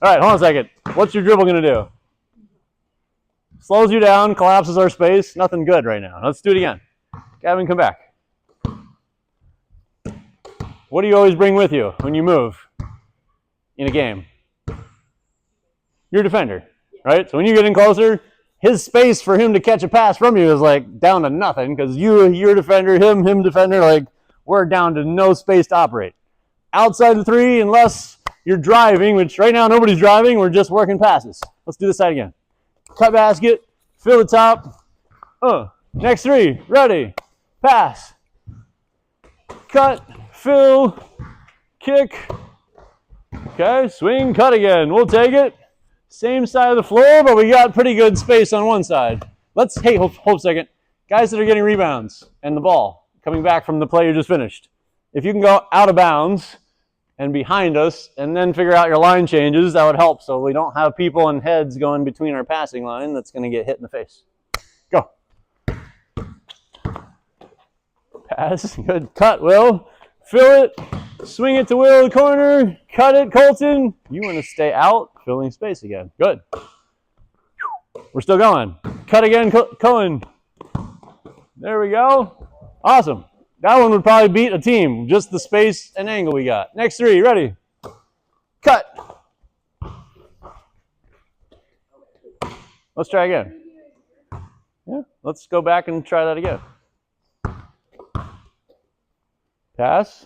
All right, hold on a second. What's your dribble going to do? Slows you down, collapses our space. Nothing good right now. Let's do it again. Gavin, come back. What do you always bring with you when you move in a game? You're a defender, right? So when you get in closer, his space for him to catch a pass from you is like down to nothing because you're a defender, him defender, like we're down to no space to operate. Outside the 3, unless you're driving, which right now nobody's driving, we're just working passes. Let's do this side again. Cut basket, fill the top. Next 3, ready, pass. Cut, fill, kick. Okay, swing, cut again. We'll take it. Same side of the floor, but we got pretty good space on one side. Hey, hold a second. Guys that are getting rebounds and the ball coming back from the play you just finished. If you can go out of bounds and behind us and then figure out your line changes, that would help so we don't have people and heads going between our passing line that's going to get hit in the face. Go. Pass. Good. Cut, Will. Fill it. Swing it to Will, corner. Cut it, Colton. You want to stay out, filling space again. Good. We're still going. Cut again, Cohen. There we go. Awesome. That one would probably beat a team. Just the space and angle we got. Next three. Ready. Cut. Let's try again. Yeah. Let's go back and try that again. Pass.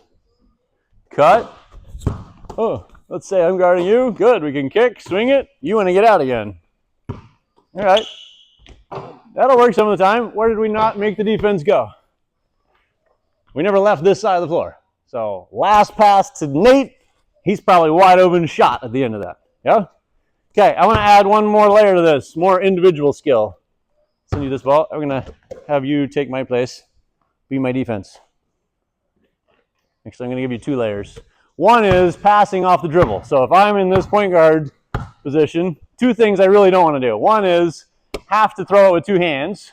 Cut. Oh, let's say I'm guarding you. Good. We can kick, swing it. You want to get out again. All right. That'll work some of the time. Where did we not make the defense go? We never left this side of the floor. So last pass to Nate. He's probably wide open shot at the end of that. Yeah? Okay, I want to add one more layer to this, more individual skill. Send you this ball. I'm going to have you take my place, be my defense. Actually, I'm going to give you two layers. One is passing off the dribble. So if I'm in this point guard position, two things I really don't want to do. One is have to throw it with two hands.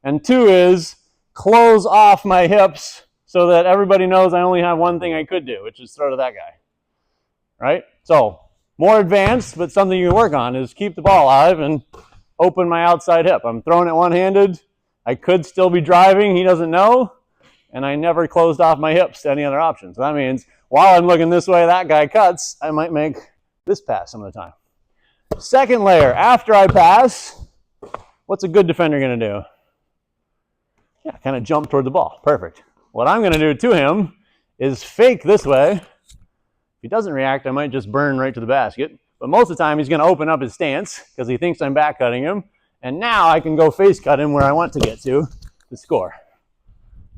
And two is close off my hips so that everybody knows I only have one thing I could do, which is throw to that guy. Right? So more advanced, but something you can work on is keep the ball alive and open my outside hip. I'm throwing it one-handed. I could still be driving. He doesn't know. And I never closed off my hips to any other options. So that means while I'm looking this way, that guy cuts, I might make this pass some of the time. Second layer, after I pass, what's a good defender going to do? Yeah, kind of jump toward the ball. Perfect. What I'm going to do to him is fake this way. If he doesn't react, I might just burn right to the basket. But most of the time, he's going to open up his stance because he thinks I'm back cutting him. And now I can go face cut him where I want to get to score.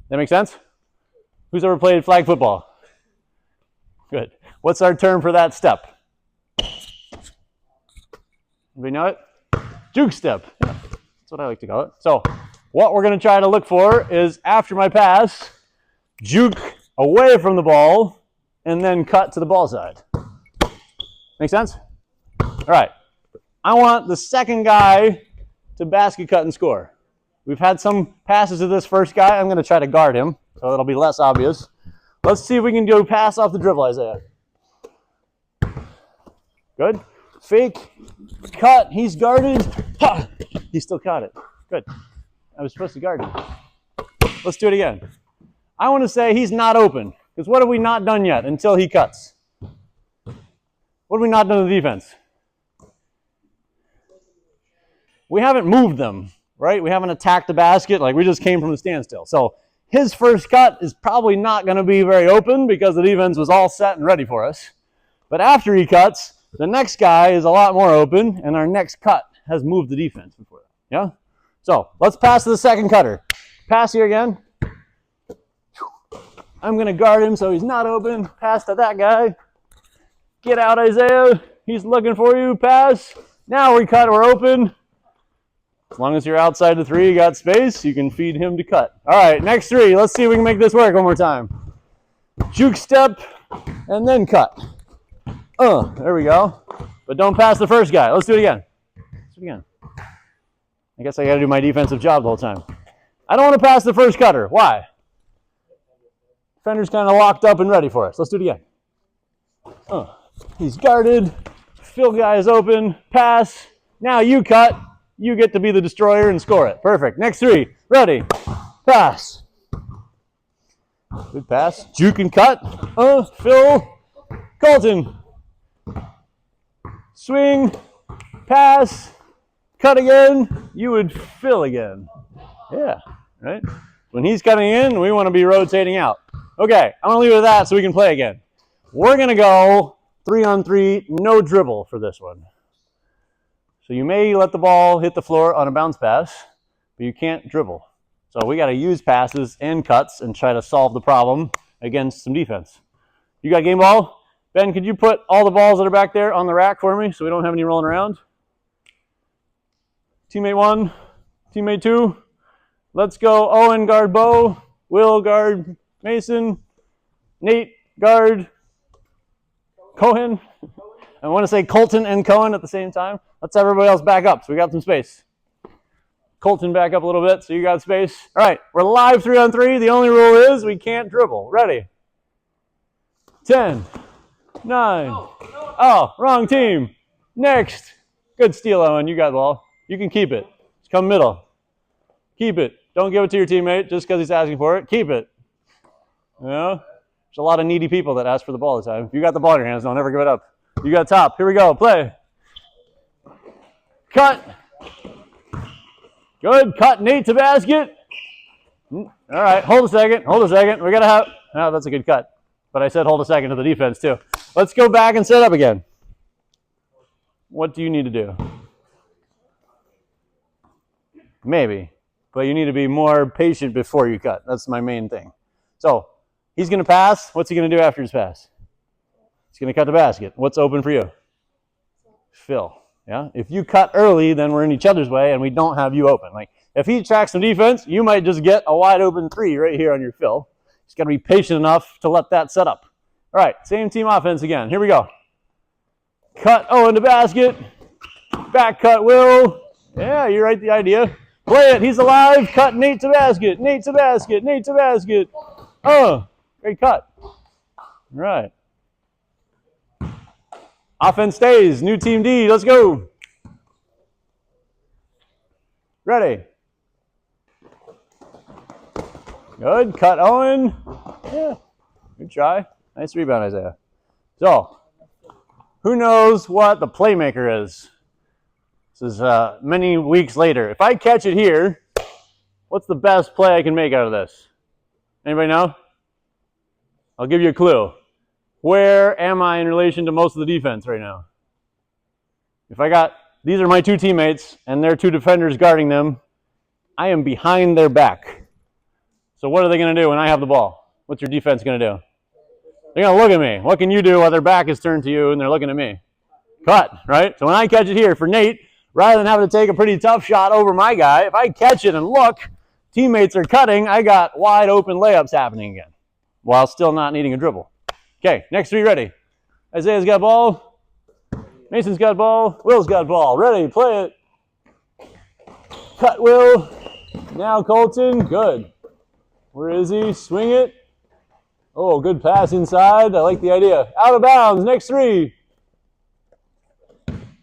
That make sense? Who's ever played flag football? Good. What's our term for that step? Anybody know it? Juke step. Yeah, that's what I like to call it. So what we're going to try to look for is after my pass, juke away from the ball, and then cut to the ball side. Make sense? All right. I want the second guy to basket cut and score. We've had some passes to this first guy. I'm going to try to guard him, so it'll be less obvious. Let's see if we can do a pass off the dribble, Isaiah. Good. Fake. Cut. He's guarded. Ha! He still caught it. Good. I was supposed to guard him. Let's do it again. I want to say he's not open, because what have we not done yet until he cuts? What have we not done to the defense? We haven't moved them. Right? We haven't attacked the basket. Like we just came from the standstill. So his first cut is probably not going to be very open because the defense was all set and ready for us. But after he cuts, the next guy is a lot more open, and our next cut has moved the defense before that. Yeah? So let's pass to the second cutter. Pass here again. I'm going to guard him so he's not open. Pass to that guy. Get out, Isaiah. He's looking for you. Pass. Now we cut. We're open. As long as you're outside the three, you got space, you can feed him to cut. All right, next three. Let's see if we can make this work one more time. Juke step, and then cut. There we go. But don't pass the first guy. Let's do it again. Let's do it again. I guess I got to do my defensive job the whole time. I don't want to pass the first cutter. Why? Defender's kind of locked up and ready for us. Let's do it again. He's guarded. Fill guy is open. Pass. Now you cut. You get to be the destroyer and score it. Perfect. Next three. Ready. Pass. Good pass. Juke and cut. Phil. Colton. Swing. Pass. Cut again. You would fill again. Yeah. Right? When he's cutting in, we want to be rotating out. Okay. I'm going to leave it at that so we can play again. We're going to go 3-on-3, no dribble for this one. So you may let the ball hit the floor on a bounce pass, but you can't dribble. So we got to use passes and cuts and try to solve the problem against some defense. You got game ball? Ben, could you put all the balls that are back there on the rack for me so we don't have any rolling around? Teammate 1, teammate 2. Let's go. Owen guard Bo, Will guard Mason, Nate guard Cohen. I want to say Colton and Cohen at the same time. Let's have everybody else back up so we got some space. Colton back up a little bit so you got space. All right, we're live 3-on-3. The only rule is we can't dribble. Ready? 10, 9. Oh, wrong team. Next. Good steal, Owen. You got the ball. You can keep it. Just come middle. Keep it. Don't give it to your teammate just because he's asking for it. Keep it. You know? There's a lot of needy people that ask for the ball all the time. If you got the ball in your hands, don't ever give it up. You got top. Here we go. Play. Cut. Good. Cut. Nate to basket. All right. Hold a second. Hold a second. We got to have. Oh, that's a good cut. But I said hold a second to the defense, too. Let's go back and set up again. What do you need to do? Maybe. But you need to be more patient before you cut. That's my main thing. So, he's going to pass. What's he going to do after his pass? He's going to cut the basket. What's open for you? Fill. Yeah? If you cut early, then we're in each other's way and we don't have you open. Like, if he tracks some defense, you might just get a wide open 3 right here on your fill. Just got to be patient enough to let that set up. All right, same team offense again. Here we go. Cut Owen to basket. Back cut Will. Yeah, you're right, the idea. Play it. He's alive. Cut Nate to basket. Nate to basket. Nate to basket. Oh, great cut. All right. Offense stays. New team D. Let's go. Ready. Good. Cut Owen. Yeah. Good try. Nice rebound, Isaiah. So, who knows what the playmaker is? This is many weeks later. If I catch it here, what's the best play I can make out of this? Anybody know? I'll give you a clue. Where am I in relation to most of the defense right now? If I got, these are my 2 teammates, and there are 2 defenders guarding them, I am behind their back. So what are they going to do when I have the ball? What's your defense going to do? They're going to look at me. What can you do while their back is turned to you and they're looking at me? Cut, right? So when I catch it here for Nate, rather than having to take a pretty tough shot over my guy, if I catch it and look, teammates are cutting, I got wide open layups happening again while still not needing a dribble. Okay, next 3 ready. Isaiah's got ball. Mason's got ball. Will's got ball. Ready, play it. Cut Will. Now Colton. Good. Where is he? Swing it. Oh, good pass inside. I like the idea. Out of bounds. Next 3.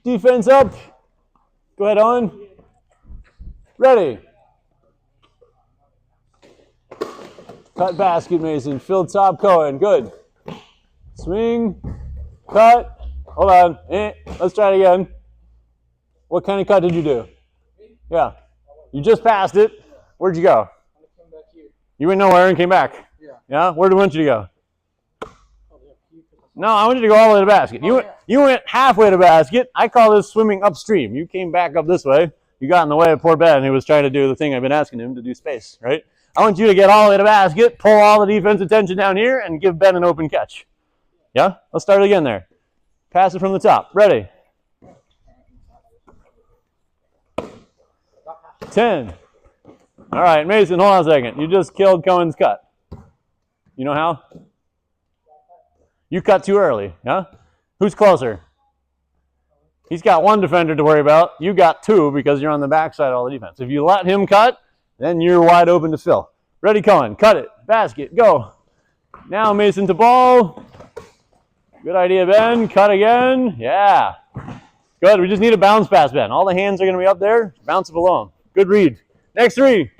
Defense up. Go ahead, Owen. Ready. Cut basket, Mason. Fill top, Cohen. Good. Swing. Cut. Hold on. Let's try it again. What kind of cut did you do? Yeah. You just passed it. Where'd you go? You went nowhere and came back. Yeah? Where do you want you to go? No, I want you to go all the way to the basket. You went halfway to the basket. I call this swimming upstream. You came back up this way. You got in the way of poor Ben, who was trying to do the thing I've been asking him to do space, right? I want you to get all the way to the basket, pull all the defense attention down here, and give Ben an open catch. Yeah? Let's start again there. Pass it from the top. Ready. 10. All right, Mason, hold on a second. You just killed Cohen's cut. You know how? You cut too early, yeah? Who's closer? He's got 1 defender to worry about. You got 2 because you're on the backside of all the defense. If you let him cut, then you're wide open to fill. Ready, Cohen. Cut it. Basket. Go. Now Mason to ball. Good idea, Ben. Cut again. Yeah. Good. We just need a bounce pass, Ben. All the hands are going to be up there. Bounce it below him. Good read. Next 3.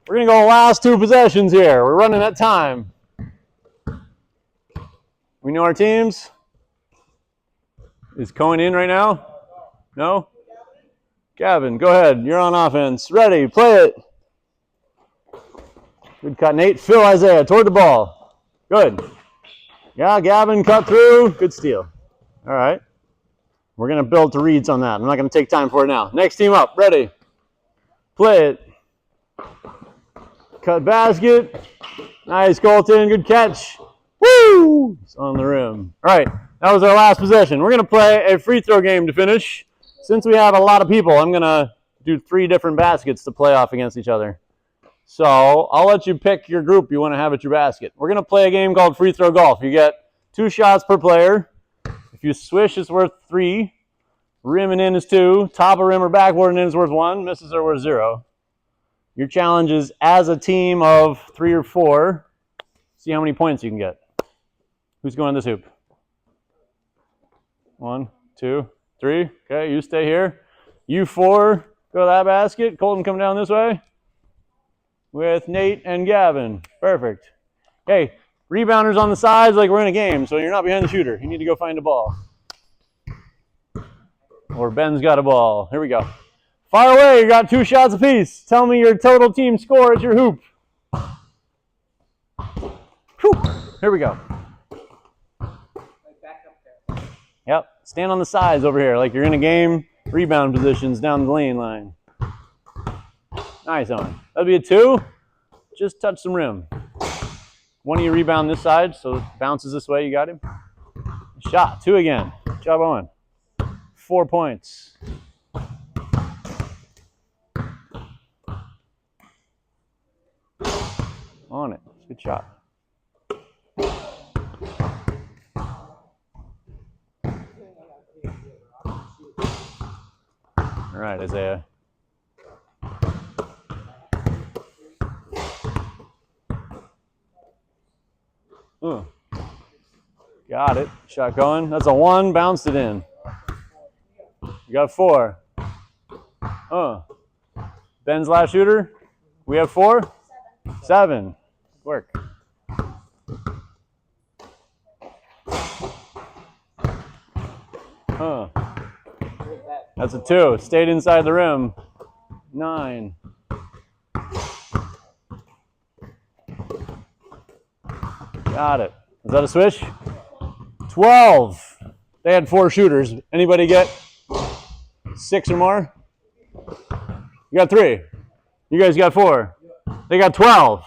We're going to go last 2 possessions here. We're running at time. We know our teams. Is Cohen in right now? No? Gavin, go ahead. You're on offense. Ready. Play it. Good cut, Nate. Phil Isaiah toward the ball. Good. Yeah, Gavin cut through. Good steal. All right. We're going to build to reads on that. I'm not going to take time for it now. Next team up. Ready. Play it. Cut basket. Nice, Colton. Good catch. Woo! It's on the rim. All right, that was our last possession. We're going to play a free throw game to finish. Since we have a lot of people, I'm going to do 3 different baskets to play off against each other. So I'll let you pick your group you want to have at your basket. We're going to play a game called free throw golf. You get 2 shots per player. If you swish, it's worth 3. Rim and in is 2. Top of rim or backboard and in is worth 1. Misses are worth 0. Your challenge is as a team of 3 or 4. See how many points you can get. Who's going this hoop? 1, 2, 3. Okay, you stay here. You 4, go to that basket. Colton, come down this way. With Nate and Gavin. Perfect. Okay, rebounders on the sides like we're in a game, so you're not behind the shooter. You need to go find a ball. Or Ben's got a ball. Here we go. Fire away, you got 2 shots apiece. Tell me your total team score at your hoop. Whew. Here we go. Yep, stand on the sides over here like you're in a game. Rebound positions down the lane line. Nice on. That'll be a 2. Just touch some rim. One of you rebound this side, so it bounces this way. You got him. Shot. 2 again. Good job, Owen. 4 points. On it. Good shot. All right, Isaiah. Ooh. Got it. Shot going. That's a 1. Bounced it in. You got 4. Ben's last shooter. We have 4? 7. Work. That's a 2. Stayed inside the rim. 9. Got it. Is that a swish? 12. They had 4 shooters. Anybody get 6 or more? You got 3. You guys got 4. They got 12.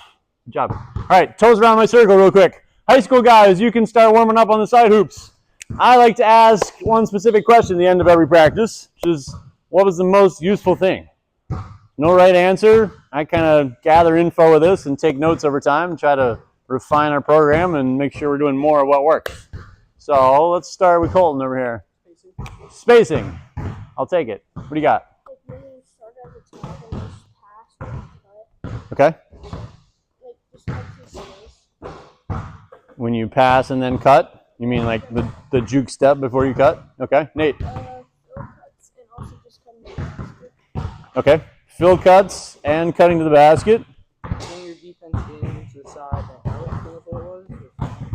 Good job. All right, toes around my circle real quick. High school guys, you can start warming up on the side hoops. I like to ask one specific question at the end of every practice, which is, what was the most useful thing? No right answer. I kind of gather info with this and take notes over time and try to refine our program and make sure we're doing more of what works. So let's start with Colton over here. Spacing. I'll take it. What do you got? Okay. When you pass and then cut? You mean like the juke step before you cut? Okay. Nate. Okay. Fill cuts and cutting to the basket. Bring your defense in to the side and out.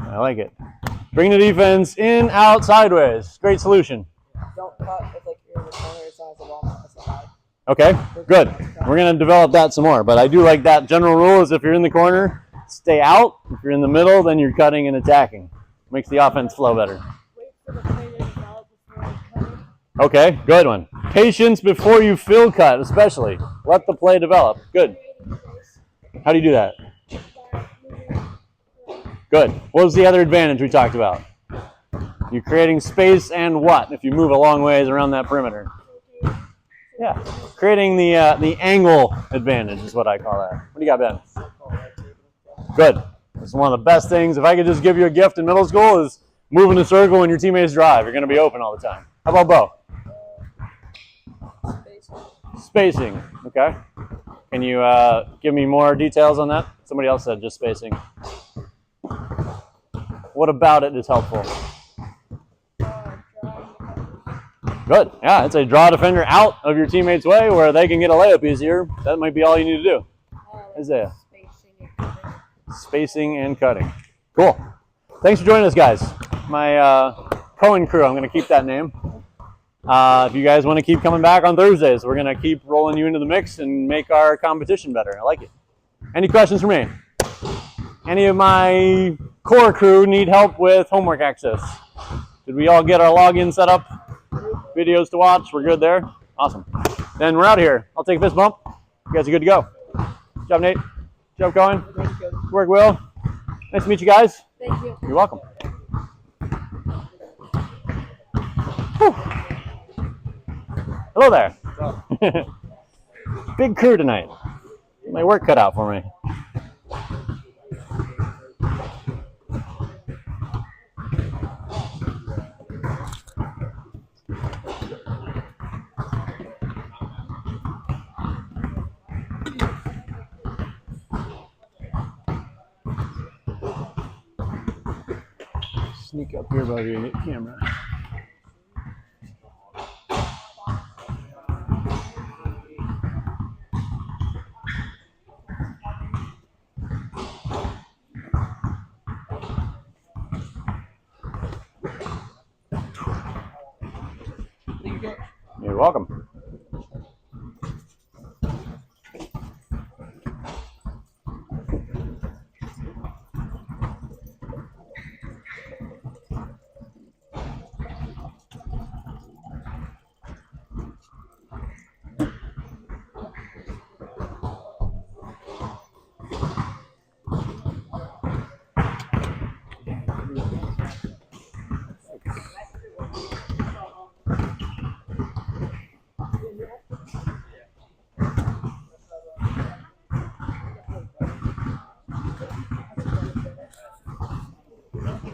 I like it. Bring the defense in, out, sideways. Great solution. Don't cut if like you're in the corner, it's not the ball on the side. Okay, good. We're going to develop that some more, but I do like that general rule is if you're in the corner, stay out. If you're in the middle, then you're cutting and attacking. Makes the offense flow better. Wait for the play to develop before cutting. Okay, good one. Patience before you fill cut, especially. Let the play develop. Good. How do you do that? Good. What was the other advantage we talked about? You're creating space and what if you move a long ways around that perimeter? Yeah, creating the angle advantage is what I call that. What do you got, Ben? Good. It's one of the best things. If I could just give you a gift in middle school is move in a circle when your teammates drive. You're going to be open all the time. How about Bo? Spacing. Okay. Can you give me more details on that? Somebody else said just spacing. What about it is helpful? Good. Yeah, it's a draw defender out of your teammate's way where they can get a layup easier. That might be all you need to do. Isaiah. Spacing and cutting. Cool. Thanks for joining us, guys. My Cohen crew, I'm going to keep that name. If you guys want to keep coming back on Thursdays, we're going to keep rolling you into the mix and make our competition better. I like it. Any questions for me? Any of my core crew need help with homework access? Did we all get our login set up? Videos to watch? We're good there? Awesome. Then we're out of here. I'll take a fist bump. You guys are good to go. Good job, Nate. job going. Thank you, Coach. Work well. Nice to meet you guys. Thank you. You're welcome. Whew. Hello there. Big crew tonight. My work cut out for me. Sneak up here above you and get camera. Thank you, Coach. You're welcome.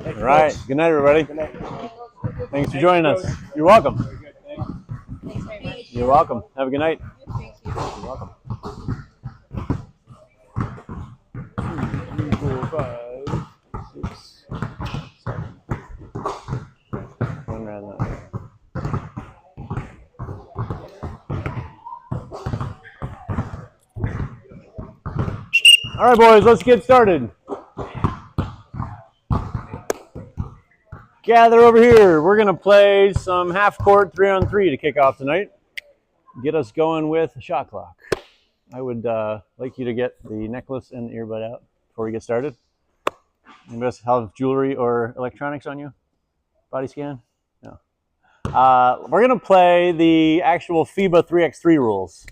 All right. Good night, everybody. Thanks for joining us. You're welcome. Thanks very much. You're welcome. Have a good night. Thank you. You're welcome. 2, 3, 4, 5, 6, 7. One round that way. All right, boys, let's get started. Gather over here. We're going to play some half-court 3-on-3 to kick off tonight. Get us going with a shot clock. I would like you to get the necklace and the earbud out before we get started. Anybody else have jewelry or electronics on you? Body scan? No. We're going to play the actual FIBA 3x3 rules,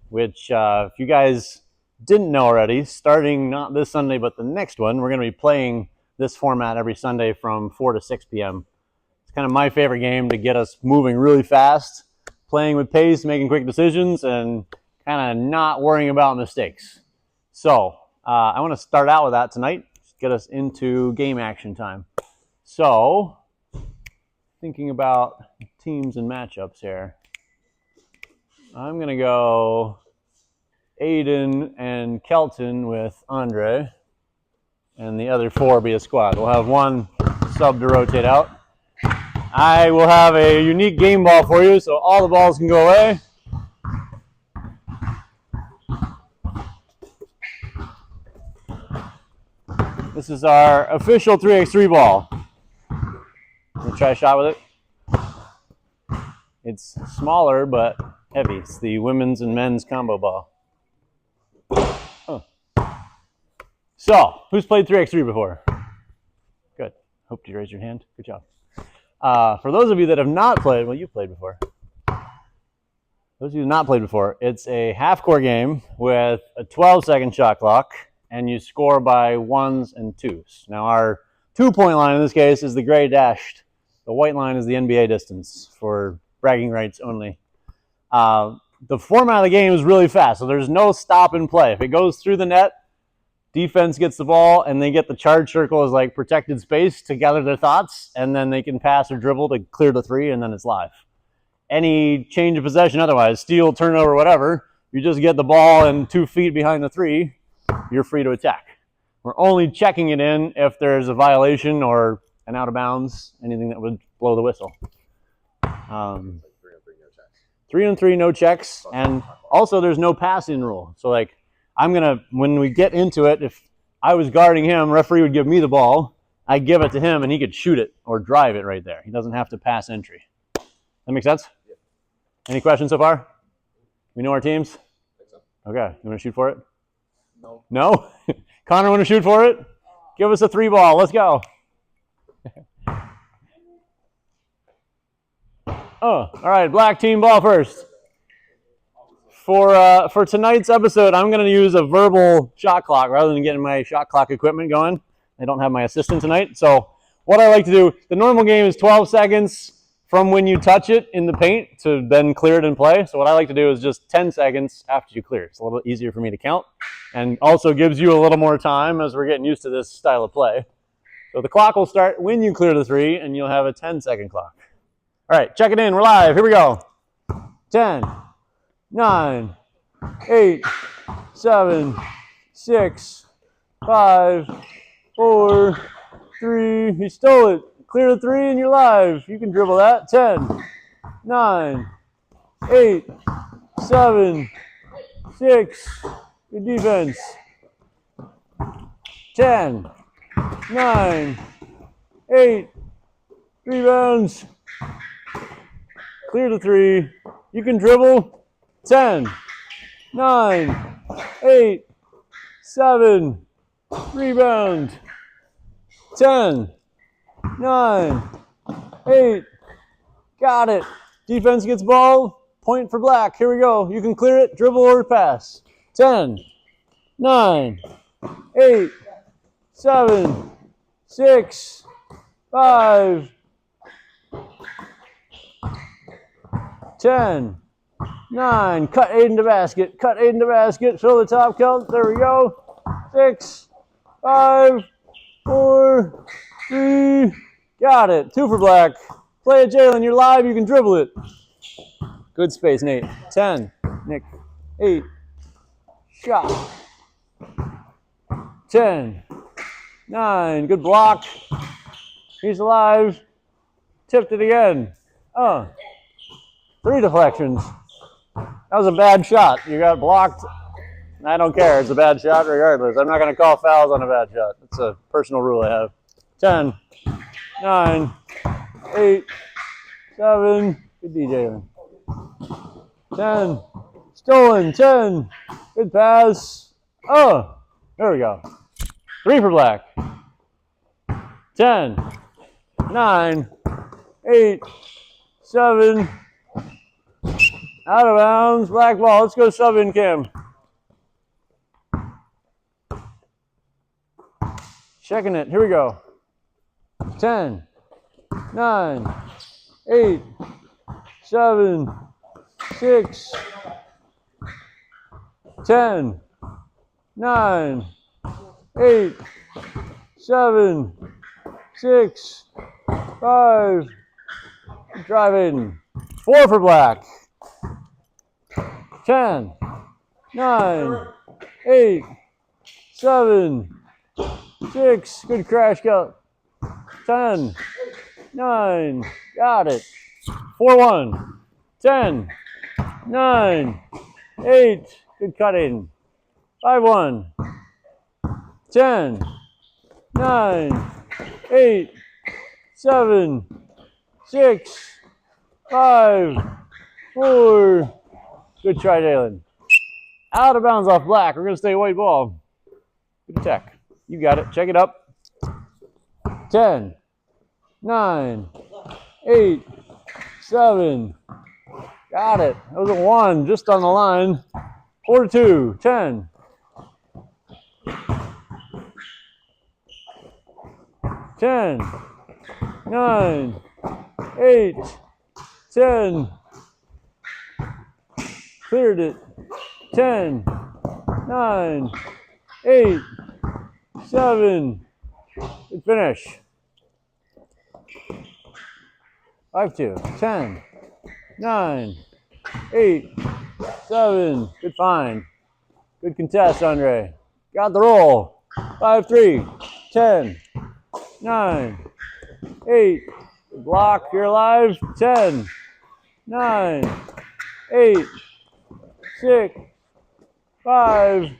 which if you guys didn't know already, starting not this Sunday but the next one, we're going to be playing this format every Sunday from 4 to 6 p.m. It's kind of my favorite game to get us moving really fast, playing with pace, making quick decisions, and kind of not worrying about mistakes. So I want to start out with that tonight, just get us into game action time. So thinking about teams and matchups here, I'm going to go Aiden and Kelton with Andre, and the other 4 be a squad. We'll have one sub to rotate out. I will have a unique game ball for you, so all the balls can go away. This is our official 3x3 ball. We'll try a shot with it. It's smaller but heavy. It's the women's and men's combo ball. So, who's played 3x3 before? Good. Hope you raised your hand. Good job. For those of you that have not played, well, you played before. Those of you who have not played before, it's a half-court game with a 12-second shot clock, and you score by 1s and 2s. Now, our 2-point line in this case is the gray dashed. The white line is the NBA distance for bragging rights only. The format of the game is really fast, so there's no stop and play. If it goes through the net, defense gets the ball, and they get the charge circle as like protected space to gather their thoughts, and then they can pass or dribble to clear the 3, and then it's live. Any change of possession otherwise, steal, turnover, whatever, you just get the ball and 2 feet behind the 3, you're free to attack. We're only checking it in if there's a violation or an out of bounds, anything that would blow the whistle. 3-on-3, no checks, and also there's no pass-in rule. So like, when we get into it, if I was guarding him, referee would give me the ball, I give it to him, and he could shoot it or drive it right there. He doesn't have to pass entry. That make sense? Yeah. Any questions so far? We know our teams? I think so. Okay, you want to shoot for it? No. No? Connor, want to shoot for it? Give us a 3 ball. Let's go. Oh, all right, black team ball first. For tonight's episode, I'm going to use a verbal shot clock rather than getting my shot clock equipment going. I don't have my assistant tonight. So what I like to do, the normal game is 12 seconds from when you touch it in the paint to then clear it and play. So what I like to do is just 10 seconds after you clear it. It's a little easier for me to count and also gives you a little more time as we're getting used to this style of play. So the clock will start when you clear the 3 and you'll have a 10-second clock. All right, check it in. We're live. Here we go. 10, 9, 8, 7, 6, 5, 4, 3. You stole it. Clear the 3 and you're live. You can dribble that. 10, 9, 8, 7, 6. Good defense. 10, 9, 8. Rebounds. Clear the 3. You can dribble. 10, 9, 8, 7. Rebound. 10, 9, 8. Got it. Defense gets ball. Point for black. Here we go. You can clear it, dribble, or pass. 10, 9, 8, 7, 6, 5, 10, 9. Cut Aiden to basket. Cut Aiden to basket. Show the top count. There we go. 6, 5, 4, 3. Got it. 2 for black. Play it, Jalen. You're live. You can dribble it. Good space, Nate. 10. Nick. 8. Shot. 10. 9. Good block. He's alive. Tipped it again. 3 deflections. That was a bad shot. You got blocked. I don't care. It's a bad shot regardless. I'm not going to call fouls on a bad shot. It's a personal rule I have. 10, 9, 8, 7. Good DJ. 10. Stolen. 10. Good pass. Oh, there we go. 3 for black. 10, 9, 8, 7. Out of bounds. Black ball. Let's go sub in, Cam. Checking it. Here we go. 10, 9, 8, 7, 6, 10, 9, 8, 7, 6, 5. Drive in. 4 for black. 10, 9, 8, 7, 6. Good crash count. 10, 9. Got it. 4-1. 10, 9, 8. Good cutting. 5-1. 10, 9, 8, 7, 6, 5, 4. Good try, Jalen. Out of bounds off black. We're going to stay white ball. Good tech. You got it. Check it up. 10, 9, 8, 7. Got it. That was a 1 just on the line. 4-2. 10. 10, 9, 8, 10. Cleared it. 10, 9, 8, 7. Good finish. 5-2. 10, 9, 8, 7. Good find. Good contest, Andre. Got the roll. 5-3. 10, 9, 8. Good block. You're alive. 10, 9, 8, 6, 5.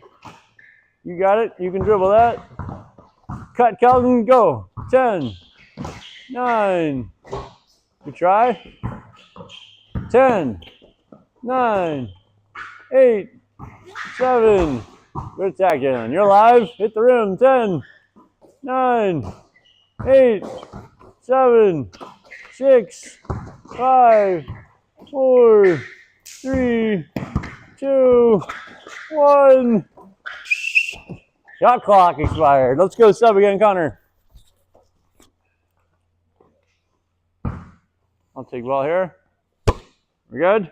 You got it. You can dribble that. Cut, Kelton. Go. 10, 9. Good try. 10, 9, 8, 7. Good attack, Jalen. You're alive. Hit the rim. 10, 9, 8, 7, 6, 5, 4, 3. 2, 1. Shot clock expired. Let's go sub again, Connor. I'll take ball here. We're good?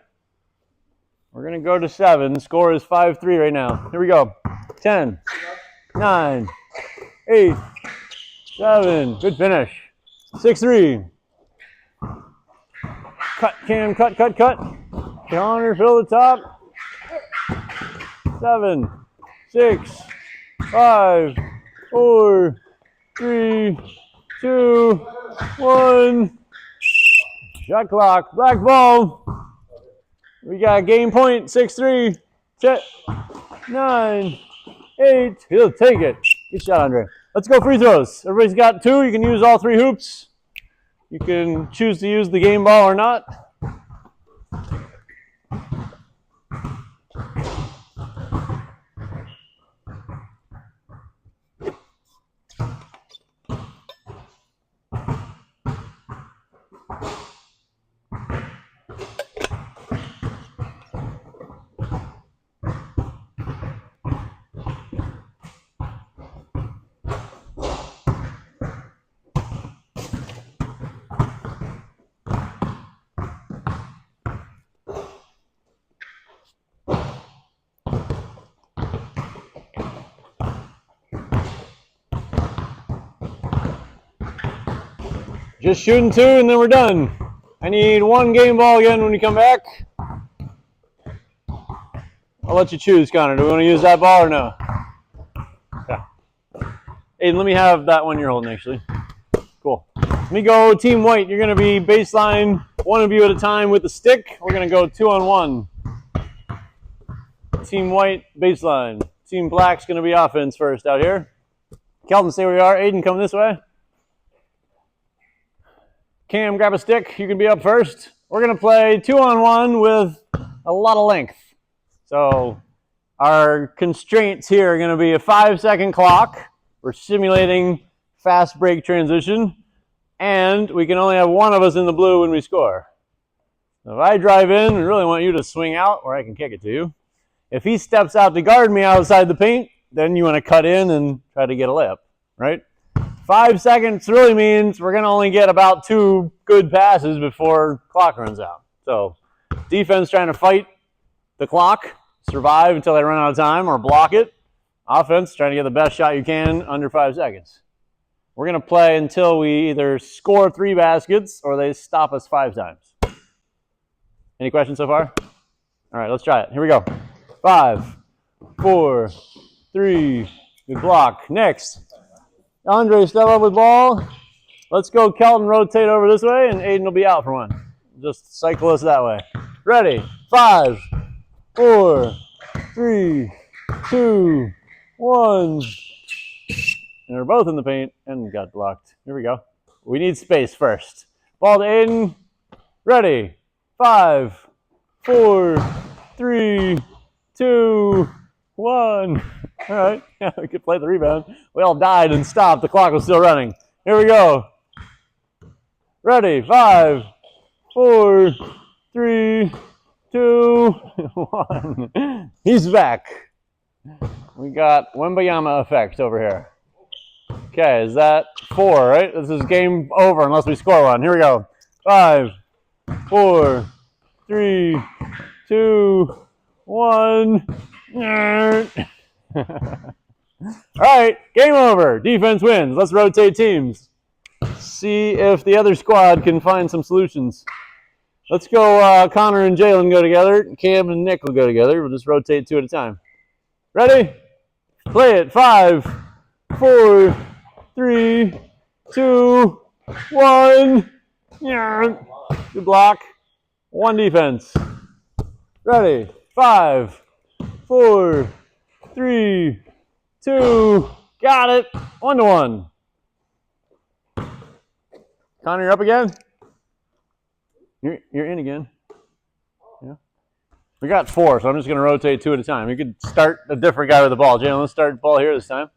We're going to go to 7. The score is 5-3 right now. Here we go. 10, 9, 8, 7. Good finish. 6-3. Cut, Cam, cut. Connor, fill the top. 7, 6, 5, 4, 3, 2, 1. Shot clock. Black ball. We got game point. 6-3. 10, 9, 8. He'll take it. Good shot, Andre. Let's go free throws. Everybody's got 2. You can use all 3 hoops. You can choose to use the game ball or not. Just shooting 2 and then we're done. I need 1 game ball again when we come back. I'll let you choose, Connor. Do we want to use that ball or no? Okay. Aiden, let me have that one you're holding, actually. Cool. Let me go Team White. You're going to be baseline, 1 of you at a time with the stick. We're going to go 2-on-1. Team White, baseline. Team Black's going to be offense first out here. Kelton, stay where you are. Aiden, come this way. Cam, grab a stick. You can be up first. We're going to play 2-on-1 with a lot of length. So our constraints here are going to be a 5-second clock. We're simulating fast break transition. And we can only have 1 of us in the blue when we score. So if I drive in, I really want you to swing out or I can kick it to you. If he steps out to guard me outside the paint, then you want to cut in and try to get a layup, right? 5 seconds really means we're going to only get about 2 good passes before clock runs out. So defense trying to fight the clock, survive until they run out of time or block it. Offense trying to get the best shot you can under 5 seconds. We're going to play until we either score 3 baskets or they stop us 5 times. Any questions so far? All right, let's try it. Here we go. 5, 4, 3, good block. Next. Andre, step up with ball. Let's go Kelton, rotate over this way, and Aiden will be out for 1. Just cycle us that way. Ready? 5, 4, 3, 2, 1. And they're both in the paint and got blocked. Here we go. We need space first. Ball to Aiden. Ready? 5, 4, 3, 2, 1. All right, yeah, we could play the rebound. We all died and stopped. The clock was still running. Here we go. Ready? 5, 4, 3, 2, 1. He's back. We got Wembayama effect over here. Okay, is that 4, right? This is game over unless we score 1. Here we go. 5, 4, 3, 2, 1. All right, game over. Defense wins. Let's rotate teams. See if the other squad can find some solutions. Let's go Connor and Jalen go together. Cam and Nick will go together. We'll just rotate 2 at a time. Ready? Play it. 5, 4, 3, 2, 1. Good block. 1 defense. Ready? 5, 4, 3, 2. Got it. 1-1. Connor, you're up again? You're in again. Yeah. We got 4, so I'm just going to rotate 2 at a time. You could start a different guy with the ball. Jalen, let's start the ball here this time.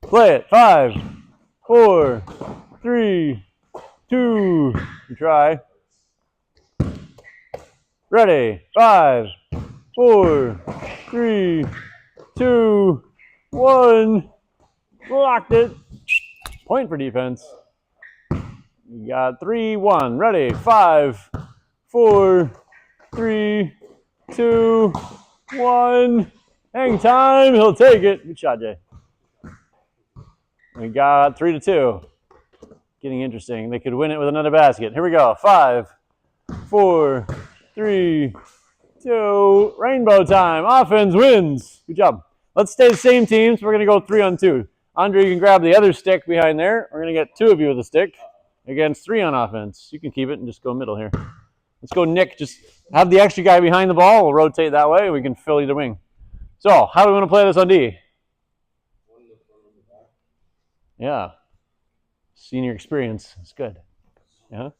Play it. 5, 4, 3, 2. You try. Ready. 5, 4, 3, 2, 1. Blocked it. Point for defense. You got 3-1. Ready? 5, 4, 3, 2, 1. Hang time. He'll take it. Good shot, Jay. We got 3-2. Getting interesting. They could win it with another basket. Here we go. 5, 4, 3, 2. Rainbow time. Offense wins. Good job. Let's stay the same teams. We're going to go 3-on-2. Andre, you can grab the other stick behind there. We're going to get 2 of you with a stick against 3 on offense. You can keep it and just go middle here. Let's go, Nick. Just have the extra guy behind the ball. We'll rotate that way. We can fill either wing. So, how do we want to play this on D? Yeah. Senior experience. It's good. Yeah.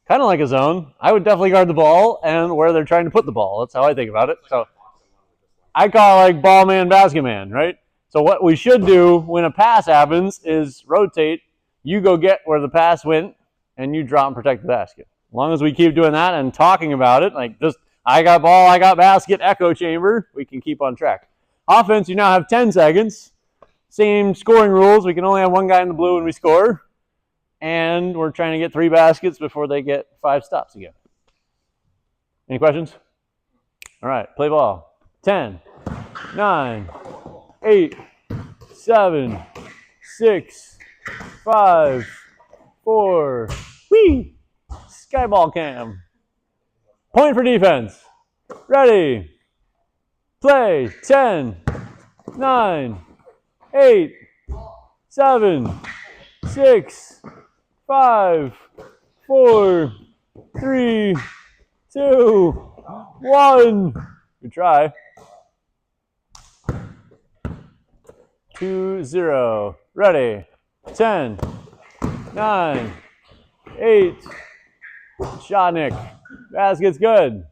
Kind of like a zone. I would definitely guard the ball and where they're trying to put the ball. That's how I think about it. So, I call it like ball man, basket man, right? So what we should do when a pass happens is rotate. You go get where the pass went, and you drop and protect the basket. As long as we keep doing that and talking about it, like just I got ball, I got basket, echo chamber, we can keep on track. Offense, you now have 10 seconds. Same scoring rules. We can only have one guy in the blue when we score. And we're trying to get 3 baskets before they get 5 stops again. Any questions? All right, play ball. 10, 9, 8, 7, 6, 5, 4. Whee! Skyball cam. Point for defense. Ready. Play. 10, 9, 8, 7, 6, 5, 4, 3, 2, 1. Good try. 2-0. Ready. 10, 9, 8. Shot, Nick. Basket's good.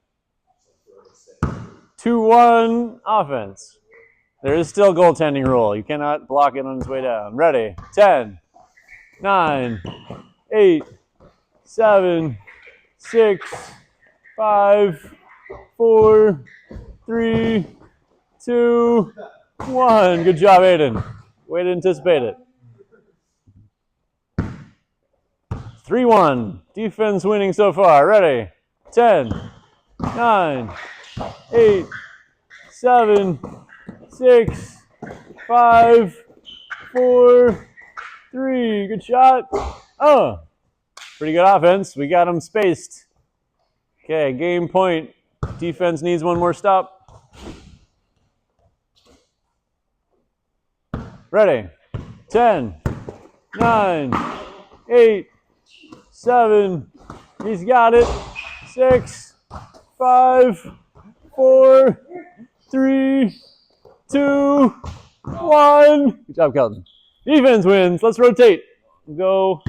2-1 offense. There is still goaltending rule. You cannot block it on its way down. Ready. 10, 9, 8, 7, 6, 5, 4, 3, 2, 1. Good job, Aiden. Way to anticipate it. 3-1. Defense winning so far. Ready. 10, 9, 8, 7, 6, 5, 4, 3. Good shot. Oh, pretty good offense. We got them spaced. Okay, game point. Defense needs one more stop. Ready. 10, 9, 8, 7. He's got it. 6, 5, 4, 3, 2, 1. Good job, Kelton. Defense wins. Let's rotate. Go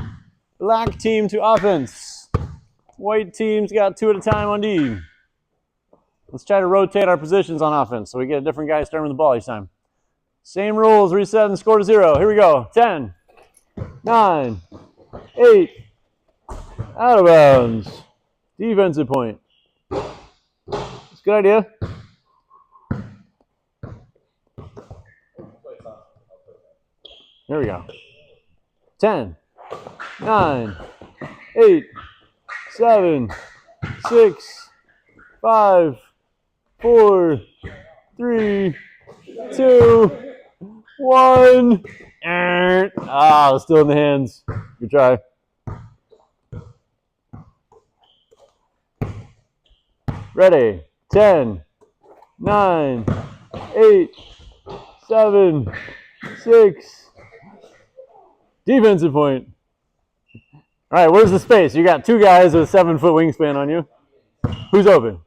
black team to offense. White team's got 2 at a time on D. Let's try to rotate our positions on offense so we get a different guy starting with the ball each time. Same rules, reset and score to 0. Here we go. 10, 9, 8. Out of bounds. Defensive point. It's a good idea. Here we go. 10, 9, 8, 7, 6, 5, 4, 3, 2, 1. Still in the hands. Good try. Ready. 10, 9, 8, 7, 6. Defensive point. All right, where's the space? You got 2 guys with a 7-foot wingspan on you. Who's open?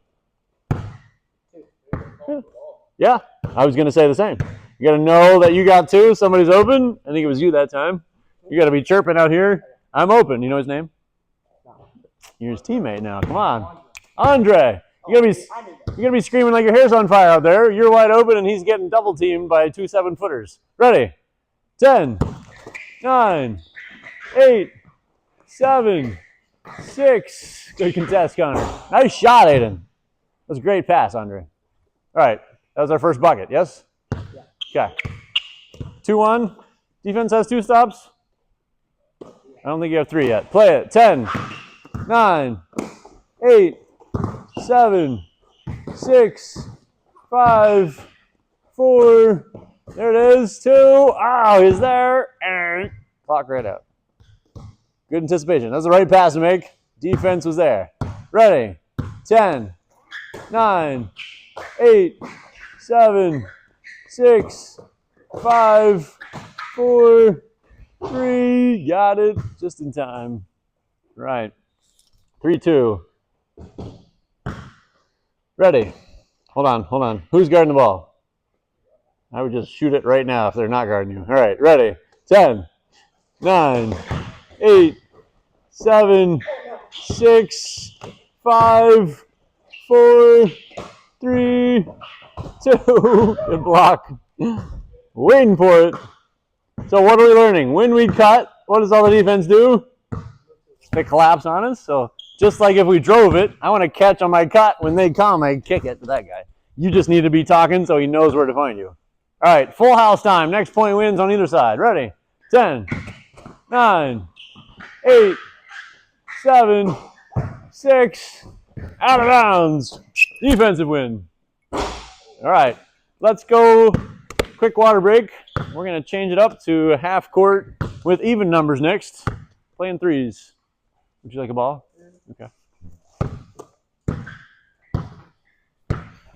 Yeah, I was going to say the same. You got to know that you got 2. Somebody's open. I think it was you that time. You got to be chirping out here. I'm open. You know his name? You're his teammate now. Come on. Andre. You're gonna be screaming like your hair's on fire out there. You're wide open and he's getting double teamed by 2 7-footers. Ready? 10, 9, 8, 7, 6. Good contest, Connor. Nice shot, Aiden. That was a great pass, Andre. right. That was our first bucket, yes? Yeah. Okay. 2-1. Defense has 2 stops? I don't think you have 3 yet. Play it. 10, 9, 8, 7, 6, 5, 4. There it is. 2. Oh, he's there. And clock right out. Good anticipation. That's the right pass to make. Defense was there. Ready. 10, 9, 8, 7, 6, 5, 4, 3. Got it. Just in time. Right. 3-2. Ready. Hold on. Who's guarding the ball? I would just shoot it right now if they're not guarding you. All right. Ready. 10, 9, 8, 7, 6, 5, 4, 3, 2. Good block. Waiting for it. So what are we learning? When we cut, what does all the defense do? They collapse on us. So just like if we drove it, I want to catch on my cut. When they come, I kick it to that guy. You just need to be talking so he knows where to find you. All right, full house time. Next point wins on either side. Ready? 10, 9, 8, 7, 6, out of bounds. Defensive win. All right, let's go. Quick water break. We're going to change it up to half court with even numbers next. Playing 3s. Would you like a ball? Okay.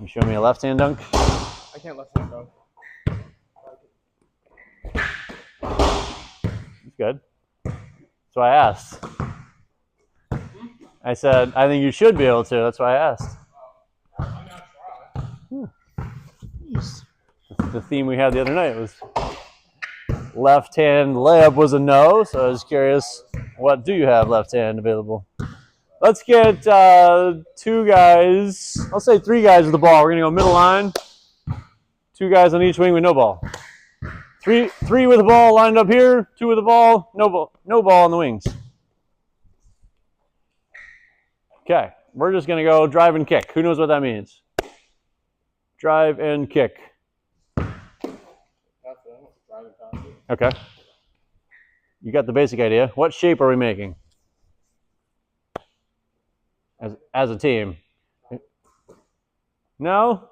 You show me a left-hand dunk? I can't let him go. It's good. That's why I asked. I said, I think you should be able to. That's why I asked. The theme we had the other night was left-hand layup was a no, so I was curious, what do you have left-hand available? Let's get 2 guys, I'll say 3 guys with the ball. We're going to go middle line. 2 guys on each wing with no ball. Three with the ball lined up here, 2 with the ball, no ball on the wings. Okay, we're just going to go drive and kick. Who knows what that means? Drive and kick. Okay. You got the basic idea. What shape are we making? As a team? No?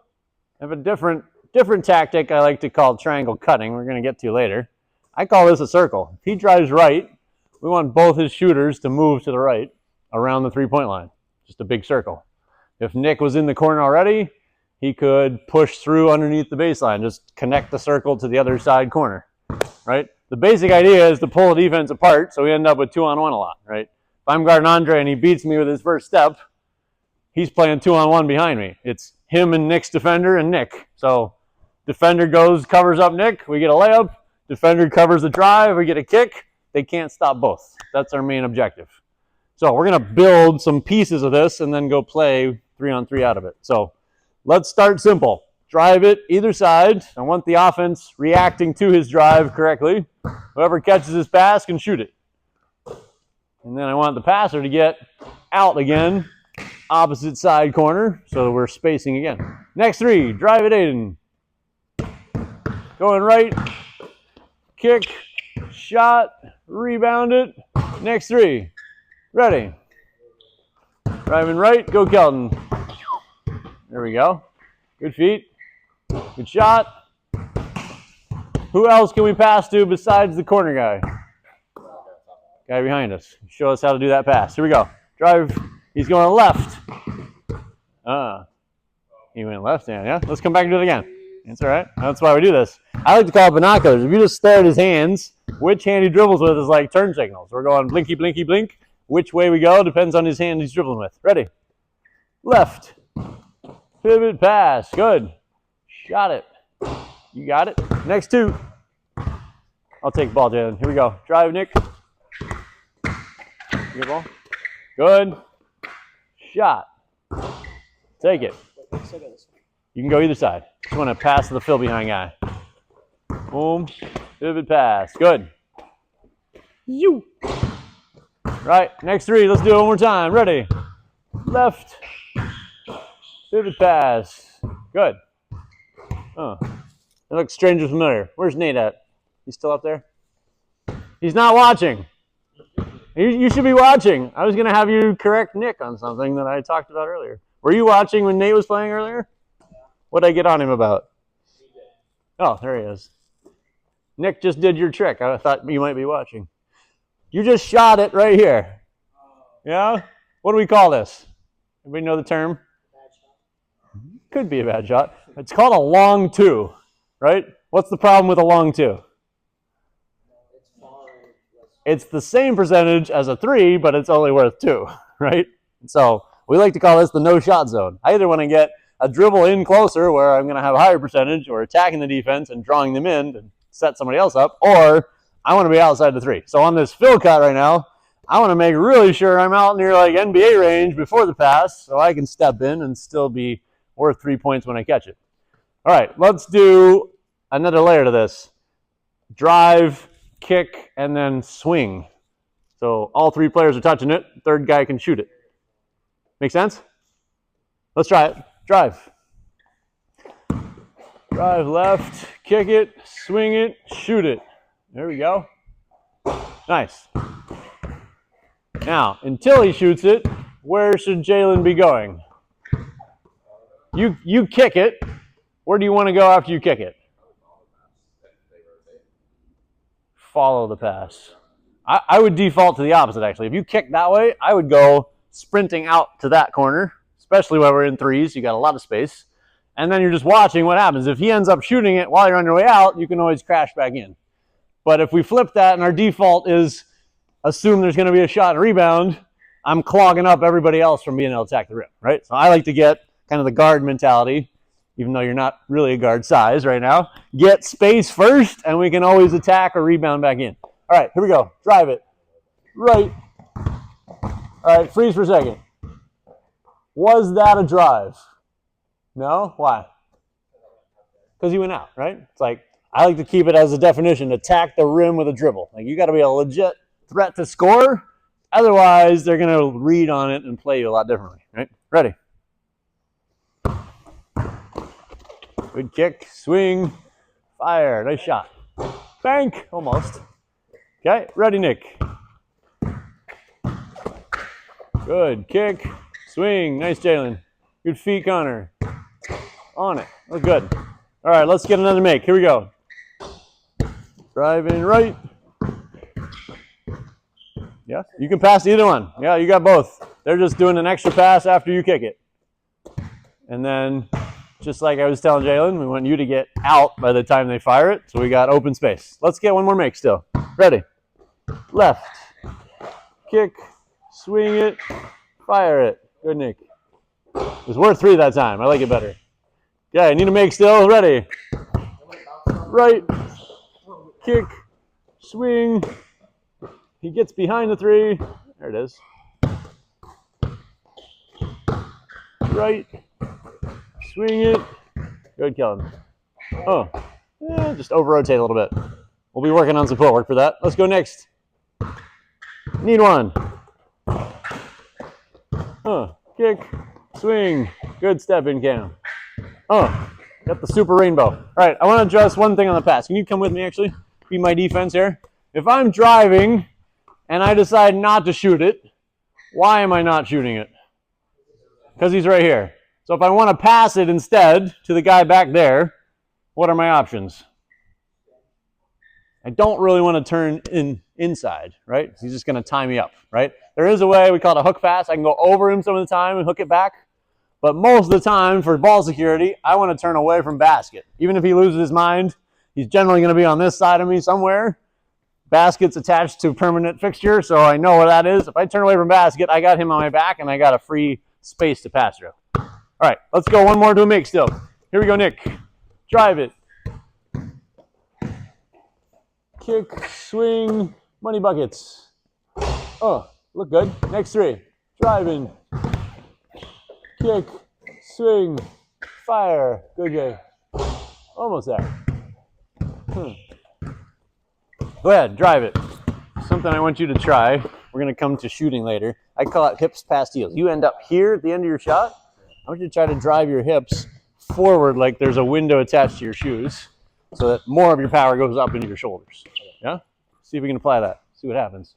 I have a different tactic I like to call triangle cutting. We're going to get to later. I call this a circle. If he drives right, we want both his shooters to move to the right around the 3-point line. Just a big circle. If Nick was in the corner already, he could push through underneath the baseline. Just connect the circle to the other side corner. Right? The basic idea is to pull the defense apart so we end up with 2-on-1 a lot, right? If I'm guarding Andre and he beats me with his first step, he's playing 2-on-1 behind me. It's him and Nick's defender and Nick. So defender goes, covers up Nick, we get a layup. Defender covers the drive, we get a kick. They can't stop both. That's our main objective. So we're going to build some pieces of this and then go play 3-on-3 out of it. So let's start simple. Drive it either side. I want the offense reacting to his drive correctly. Whoever catches his pass can shoot it. And then I want the passer to get out again, opposite side corner, so we're spacing again. Next 3, drive it in. Going right, kick, shot, rebound it. Next 3, ready. Driving right, go Kelton. There we go. Good feet. Good shot. Who else can we pass to besides the corner guy? Guy behind us. Show us how to do that pass. Here we go. Drive. He's going left. He went left hand, yeah? Let's come back and do it again. That's all right. That's why we do this. I like to call it binoculars. If you just stare at his hands, which hand he dribbles with is like turn signals. We're going blinky, blinky, blink. Which way we go depends on his hand he's dribbling with. Ready? Left. Pivot pass. Good. Got it. You got it. Next 2. I'll take ball, Jalen. Here we go. Drive, Nick. Good ball. Good. Shot. Take it. You can go either side. Just want to pass to the fill behind guy. Boom. Pivot pass. Good. You. Right. Next 3. Let's do it one more time. Ready. Left. Pivot pass. Good. Oh, it looks strange and familiar. Where's Nate at? He's still up there? He's not watching. You should be watching. I was going to have you correct Nick on something that I talked about earlier. Were you watching when Nate was playing earlier? What did I get on him about? Oh, there he is. Nick just did your trick. I thought you might be watching. You just shot it right here. Yeah? What do we call this? Everybody know the term? Could be a bad shot. It's called a long two, right? What's the problem with a long two? It's the same percentage as a 3, but it's only worth 2, right? So we like to call this the no-shot zone. I either want to get a dribble in closer where I'm going to have a higher percentage or attacking the defense and drawing them in to set somebody else up, or I want to be outside the 3. So on this fill cut right now, I want to make really sure I'm out near like NBA range before the pass so I can step in and still be worth 3 points when I catch it. All right, let's do another layer to this. Drive, kick, and then swing. So all 3 players are touching it. Third guy can shoot it. Make sense? Let's try it. Drive. Drive left, kick it, swing it, shoot it. There we go. Nice. Now, until he shoots it, where should Jalen be going? You kick it. Where do you want to go after you kick it? Follow the pass. I would default to the opposite, actually. If you kick that way, I would go sprinting out to that corner, especially when we're in 3s. You got a lot of space. And then you're just watching what happens. If he ends up shooting it while you're on your way out, you can always crash back in. But if we flip that and our default is assume there's going to be a shot and rebound, I'm clogging up everybody else from being able to attack the rim, right? So I like to get kind of the guard mentality, even though you're not really a guard size right now. Get space first, and we can always attack or rebound back in. All right, here we go. Drive it. Right. All right, freeze for a second. Was that a drive? No? Why? Because he went out, right? It's like, I like to keep it as a definition, attack the rim with a dribble. Like, you got to be a legit threat to score. Otherwise, they're going to read on it and play you a lot differently, right? Ready. Good kick, swing, fire. Nice shot. Bank, almost. Okay, ready, Nick. Good kick, swing. Nice, Jalen. Good feet, Connor. On it. Look good. All right, let's get another make. Here we go. Driving right. Yeah, you can pass either one. Yeah, you got both. They're just doing an extra pass after you kick it. And then, just like I was telling Jalen, we want you to get out by the time they fire it, so we got open space. Let's get one more make still. Ready. Left. Kick. Swing it. Fire it. Good, Nick. It was worth 3 that time. I like it better. Yeah, I need to make still. Ready. Right. Kick. Swing. He gets behind the 3. There it is. Right. Swing it. Good, Kellen. Oh. Just over-rotate a little bit. We'll be working on some footwork for that. Let's go next. Need one. Kick. Swing. Good step in, Cam. Got the super rainbow. All right, I want to address one thing on the pass. Can you come with me, actually? Be my defense here. If I'm driving and I decide not to shoot it, why am I not shooting it? Because he's right here. So if I want to pass it instead to the guy back there, what are my options? I don't really want to turn inside, right? He's just going to tie me up, right? There is a way, we call it a hook pass. I can go over him some of the time and hook it back. But most of the time, for ball security, I want to turn away from basket. Even if he loses his mind, he's generally going to be on this side of me somewhere. Basket's attached to a permanent fixture, so I know where that is. If I turn away from basket, I got him on my back, and I got a free space to pass through. All right, let's go one more to a make still. Here we go, Nick. Drive it. Kick, swing, money buckets. Oh, look good. Next 3. Driving. Kick, swing, fire. Good game. Almost there. Go ahead, drive it. Something I want you to try. We're going to come to shooting later. I call it hips past heels. You end up here at the end of your shot. I want you to try to drive your hips forward like there's a window attached to your shoes so that more of your power goes up into your shoulders. Yeah? See if we can apply that. See what happens.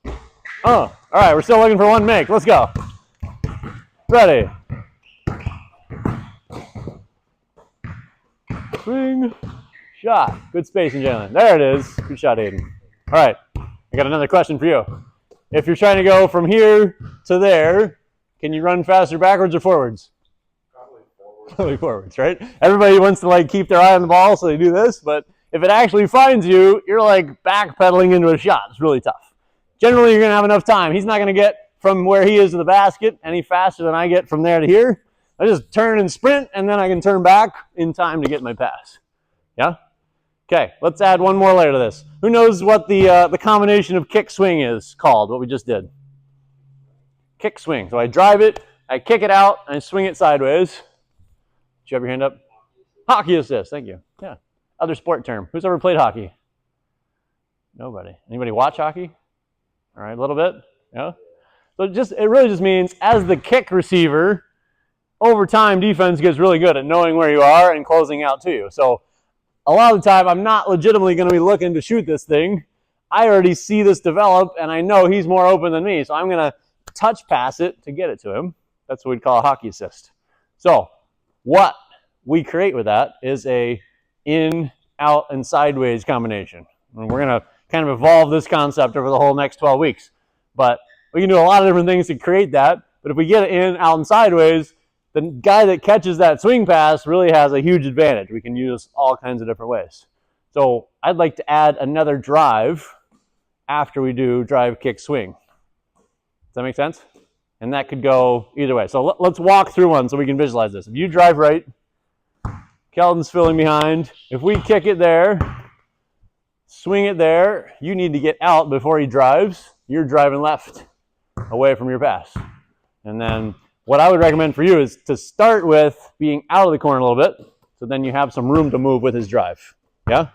Oh, all right, we're still looking for one make. Let's go. Ready. Swing. Shot. Good spacing, Jalen. There it is. Good shot, Aiden. All right, I got another question for you. If you're trying to go from here to there, can you run faster backwards or forwards? Probably forwards, right? Everybody wants to like keep their eye on the ball, so they do this, but if it actually finds you, you're like backpedaling into a shot. It's really tough. Generally, you're going to have enough time. He's not going to get from where he is to the basket any faster than I get from there to here. I just turn and sprint, and then I can turn back in time to get my pass. Yeah? Okay, let's add one more layer to this. Who knows what the combination of kick swing is called, what we just did? Kick swing. So I drive it, I kick it out, and I swing it sideways. Did you have your hand up? Hockey assist, thank you. Yeah. Other sport term. Who's ever played hockey? Nobody. Anybody watch hockey? All right, a little bit? Yeah? So it really just means as the kick receiver, over time defense gets really good at knowing where you are and closing out to you. So a lot of the time I'm not legitimately going to be looking to shoot this thing. I already see this develop and I know he's more open than me. So I'm going to touch pass it to get it to him. That's what we'd call a hockey assist. So what we create with that is a in, out, and sideways combination. And we're going to kind of evolve this concept over the whole next 12 weeks. But we can do a lot of different things to create that. But if we get it in, out, and sideways, the guy that catches that swing pass really has a huge advantage. We can use all kinds of different ways. So I'd like to add another drive after we do drive, kick, swing. Does that make sense? And that could go either way. So let's walk through one so we can visualize this. If you drive right, Kelton's filling behind. If we kick it there, swing it there, you need to get out before he drives. You're driving left away from your pass. And then what I would recommend for you is to start with being out of the corner a little bit, so then you have some room to move with his drive. Yeah?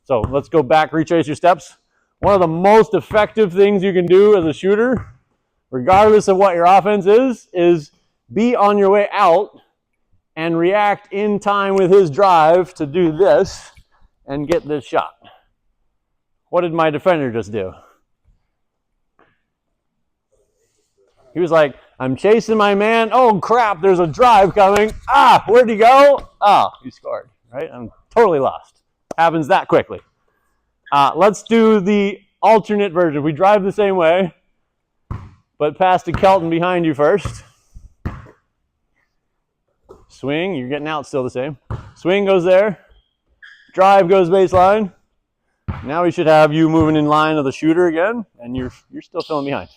So let's go back, retrace your steps. One of the most effective things you can do as a shooter, regardless of what your offense is be on your way out and react in time with his drive to do this and get this shot. What did my defender just do? He was like, I'm chasing my man. Oh, crap, there's a drive coming. Ah, where'd he go? Oh, he scored, right? I'm totally lost. Happens that quickly. Let's do the alternate version. We drive the same way, but pass to Kelton behind you first. Swing, you're getting out still the same. Swing goes there. Drive goes baseline. Now we should have you moving in line of the shooter again, and you're still filling behind.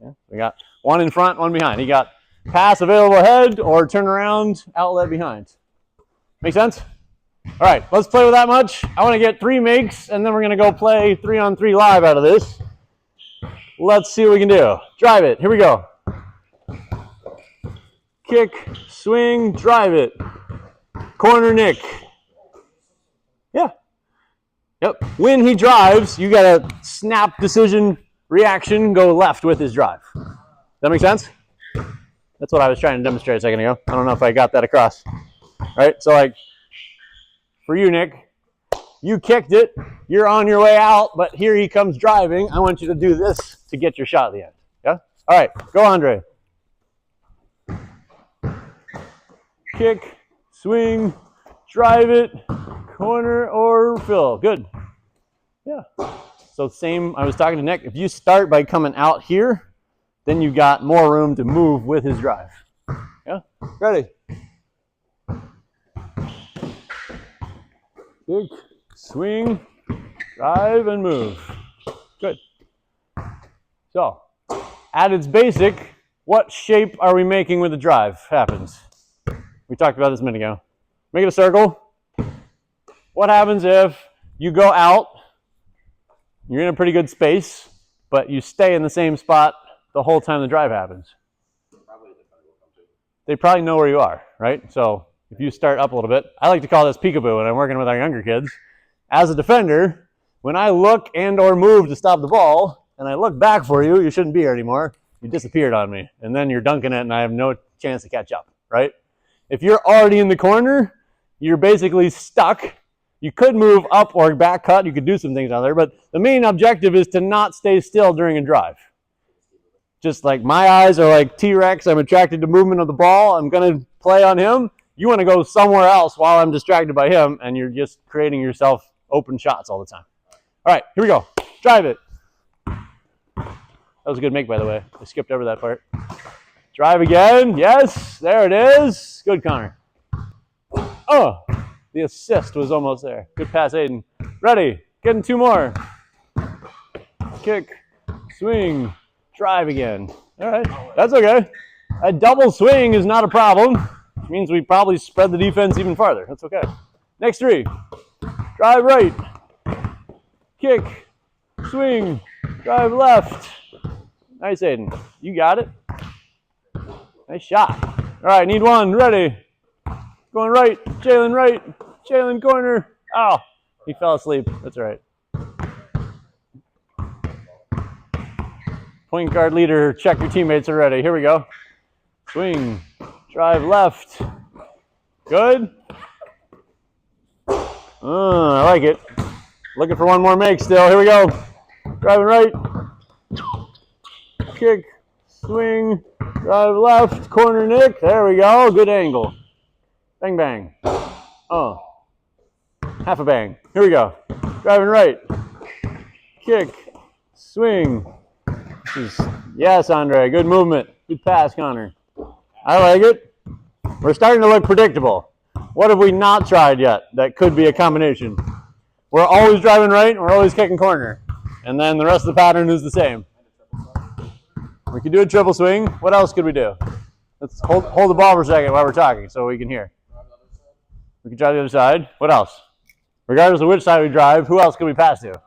Yeah, we got one in front, one behind. He got pass available ahead or turn around, outlet behind. Make sense? All right, let's play with that much. I want to get 3 makes, and then we're going to go play 3-on-3 live out of this. Let's see what we can do. Drive it. Here we go. Kick, swing, drive it. Corner Nick. Yeah. Yep. When he drives, you got a snap decision reaction, go left with his drive. That make sense? That's what I was trying to demonstrate a second ago. I don't know if I got that across. Right? So like, for you, Nick, you kicked it. You're on your way out, but here he comes driving. I want you to do this to get your shot at the end. Yeah? All right. Go, Andre. Kick, swing, drive it, corner or fill. Good. Yeah. So same, I was talking to Nick. If you start by coming out here, then you got more room to move with his drive. Yeah? Ready? Kick, swing, drive, and move. Good. So, at its basic, what shape are we making with the drive? Happens. We talked about this a minute ago. Make it a circle. What happens if you go out, you're in a pretty good space, but you stay in the same spot the whole time the drive happens? They probably know where you are, right? So if you start up a little bit, I like to call this peekaboo when I'm working with our younger kids. As a defender, when I look and or move to stop the ball, and I look back for you, you shouldn't be here anymore. You disappeared on me. And then you're dunking it, and I have no chance to catch up, right? If you're already in the corner, you're basically stuck. You could move up or back cut. You could do some things out there, but the main objective is to not stay still during a drive. Just like my eyes are like T-Rex, I'm attracted to movement of the ball. I'm going to play on him. You want to go somewhere else while I'm distracted by him, and you're just creating yourself open shots all the time. All right, here we go. Drive it. That was a good make, by the way. I skipped over that part. Drive again. Yes, there it is. Good, Connor. Oh, the assist was almost there. Good pass, Aiden. Ready. Getting 2 more. Kick. Swing. Drive again. All right, that's okay. A double swing is not a problem. It means we probably spread the defense even farther. That's okay. Next 3. Drive right. Kick. Swing. Drive left. Nice, Aiden. You got it. Nice shot. All right, need 1. Ready. Going right. Jalen right. Jalen corner. Oh, he fell asleep. That's all right. Point guard leader, check your teammates are ready. Here we go. Swing. Drive left. Good. I like it. Looking for 1 more make still. Here we go. Driving right. Kick. Swing. Drive left. Corner Nick. There we go. Good angle. Bang, bang. Oh. Half a bang. Here we go. Driving right. Kick. Swing. Yes, Andre. Good movement. Good pass, Connor. I like it. We're starting to look predictable. What have we not tried yet that could be a combination? We're always driving right, and we're always kicking corner. And then the rest of the pattern is the same. We could do a triple swing. What else could we do? Let's hold the ball for a second while we're talking so we can hear. We can drive the other side. What else? Regardless of which side we drive, who else could we pass to?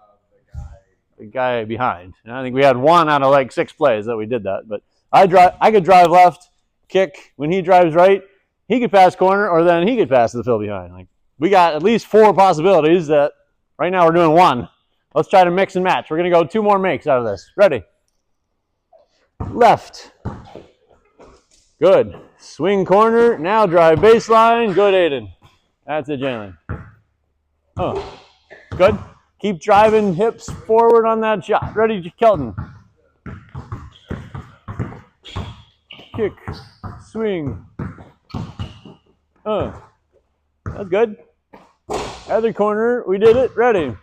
The guy behind. And I think we had 1 out of like 6 plays that we did that. But I could drive left, kick. When he drives right, he could pass corner, or then he could pass to the fill behind. Like, we got at least 4 possibilities that right now we're doing 1. Let's try to mix and match. We're going to go 2 more makes out of this. Ready? Left. Good. Swing corner. Now drive baseline. Good, Aiden. That's it, Jalen. Oh, good. Keep driving hips forward on that shot. Ready, Kelton. Kick. Swing. That's good. Other corner. We did it. Ready.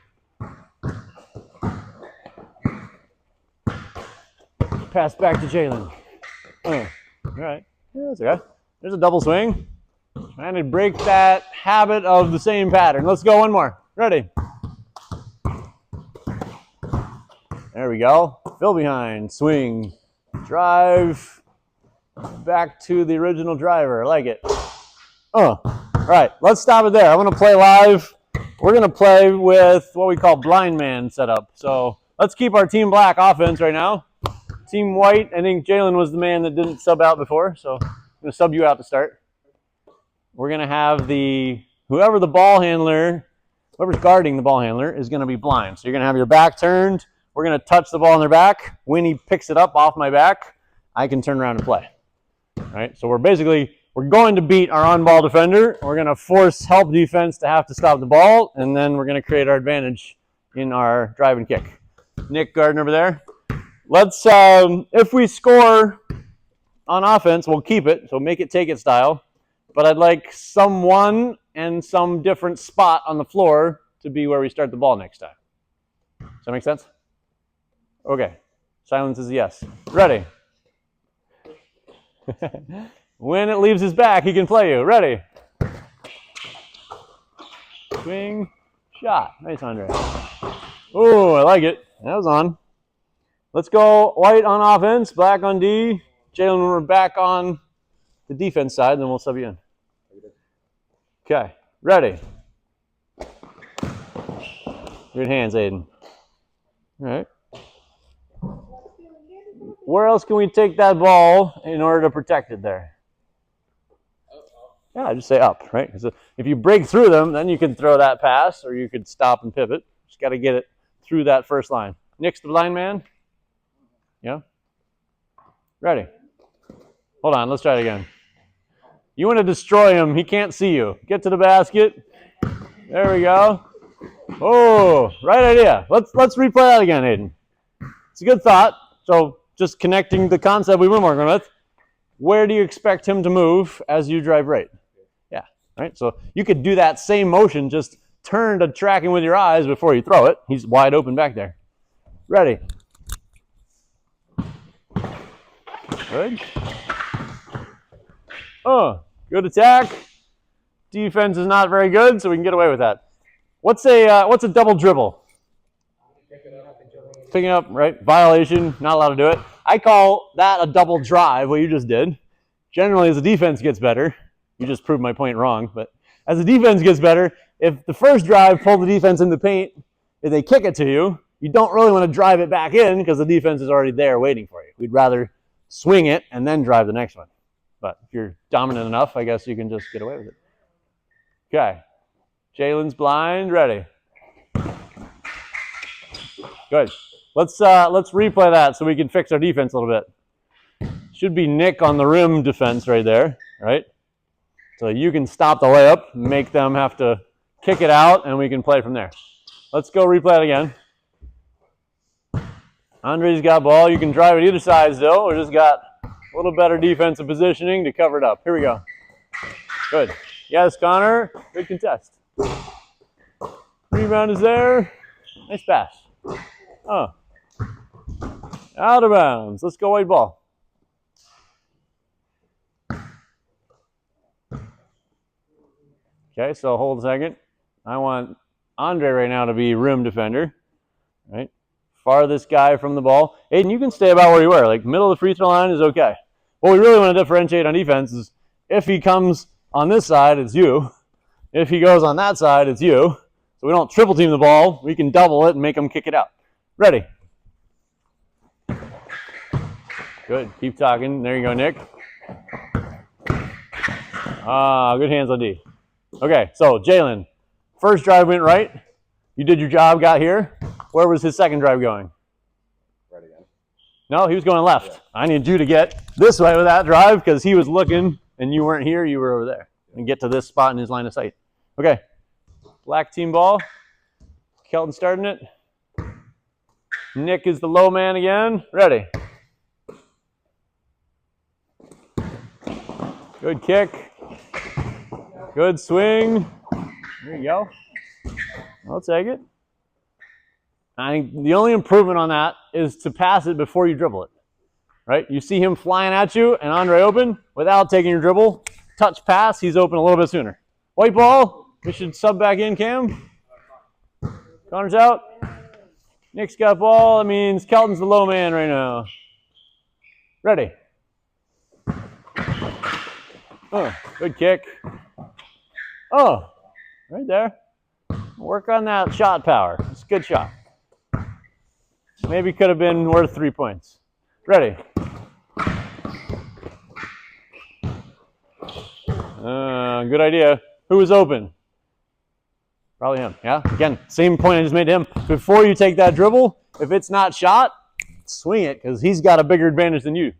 Pass back to Jalen. All right. Yeah, that's okay. There's a double swing. Trying to break that habit of the same pattern. Let's go 1 more. Ready. There we go. Fill behind. Swing. Drive. Back to the original driver. I like it. All right. Let's stop it there. I'm going to play live. We're going to play with what we call blind man setup. So let's keep our team black offense right now. Team white, I think Jalen was the man that didn't sub out before, so I'm going to sub you out to start. We're going to have whoever's guarding the ball handler is going to be blind. So you're going to have your back turned. We're going to touch the ball in their back. When he picks it up off my back, I can turn around and play. All right, so we're going to beat our on-ball defender. We're going to force help defense to have to stop the ball, and then we're going to create our advantage in our drive and kick. Nick Gardner over there. Let's, if we score on offense, we'll keep it, so make it take it style. But I'd like someone and some different spot on the floor to be where we start the ball next time. Does that make sense? Okay. Silence is yes. Ready. When it leaves his back, he can play you. Ready. Swing. Shot. Nice, Andre. Oh, I like it. That was on. Let's go white on offense, black on D. Jalen, we're back on the defense side, then we'll sub you in. Okay, ready. Good hands, Aiden. All right. Where else can we take that ball in order to protect it there? Yeah, just say up, right? So if you break through them, then you can throw that pass, or you could stop and pivot. Just got to get it through that first line. Nick's the blind man. Yeah? Ready. Hold on, let's try it again. You want to destroy him. He can't see you. Get to the basket. There we go. Oh, right idea. Let's replay that again, Aiden. It's a good thought. So just connecting the concept we've been working with. Where do you expect him to move as you drive right? Yeah, right? So you could do that same motion, just turn to tracking with your eyes before you throw it. He's wide open back there. Ready. Good. Oh, good attack. Defense is not very good, so we can get away with that. What's a double dribble? Picking up, right? Violation, not allowed to do it. I call that a double drive, what you just did. Generally, as the defense gets better, you just proved my point wrong, but as the defense gets better, if the first drive pulled the defense in the paint, if they kick it to you, you don't really want to drive it back in because the defense is already there waiting for you. We'd rather swing it and then drive the next one. But if you're dominant enough, I guess you can just get away with it. Okay. Jalen's blind, ready. Good. Let's replay that so we can fix our defense a little bit. Should be Nick on the rim defense right there, right? So you can stop the layup, make them have to kick it out, and we can play from there. Let's go replay it again. Andre's got ball. You can drive it either side still. We just got a little better defensive positioning to cover it up. Here we go. Good. Yes, Connor. Good contest. Rebound is there. Nice pass. Oh. Out of bounds. Let's go white ball. Okay, so hold a second. I want Andre right now to be rim defender. Right? Farthest guy from the ball. Aiden, you can stay about where you were. Like, middle of the free throw line is okay. What we really want to differentiate on defense is if he comes on this side, it's you. If he goes on that side, it's you. So we don't triple team the ball. We can double it and make him kick it out. Ready. Good. Keep talking. There you go, Nick. Good hands on D. Okay, so Jalen, first drive went right. You did your job, got here. Where was his second drive going? Right again. No, he was going left. Yeah. I need you to get this way with that drive because he was looking and you weren't here, you were over there. And get to this spot in his line of sight. Okay. Black team ball. Kelton starting it. Nick is the low man again. Ready. Good kick. Good swing. There you go. I'll take it. I think the only improvement on that is to pass it before you dribble it. Right? You see him flying at you and Andre open without taking your dribble. Touch pass, he's open a little bit sooner. White ball. We should sub back in, Cam. Connor's out. Nick's got ball. That means Kelton's the low man right now. Ready. Oh, good kick. Oh, right there. Work on that shot power. It's a good shot. Maybe could have been worth 3 points. Ready. Good idea. Who was open? Probably him, yeah? Again, same point I just made to him. Before you take that dribble, if it's not shot, swing it because he's got a bigger advantage than you.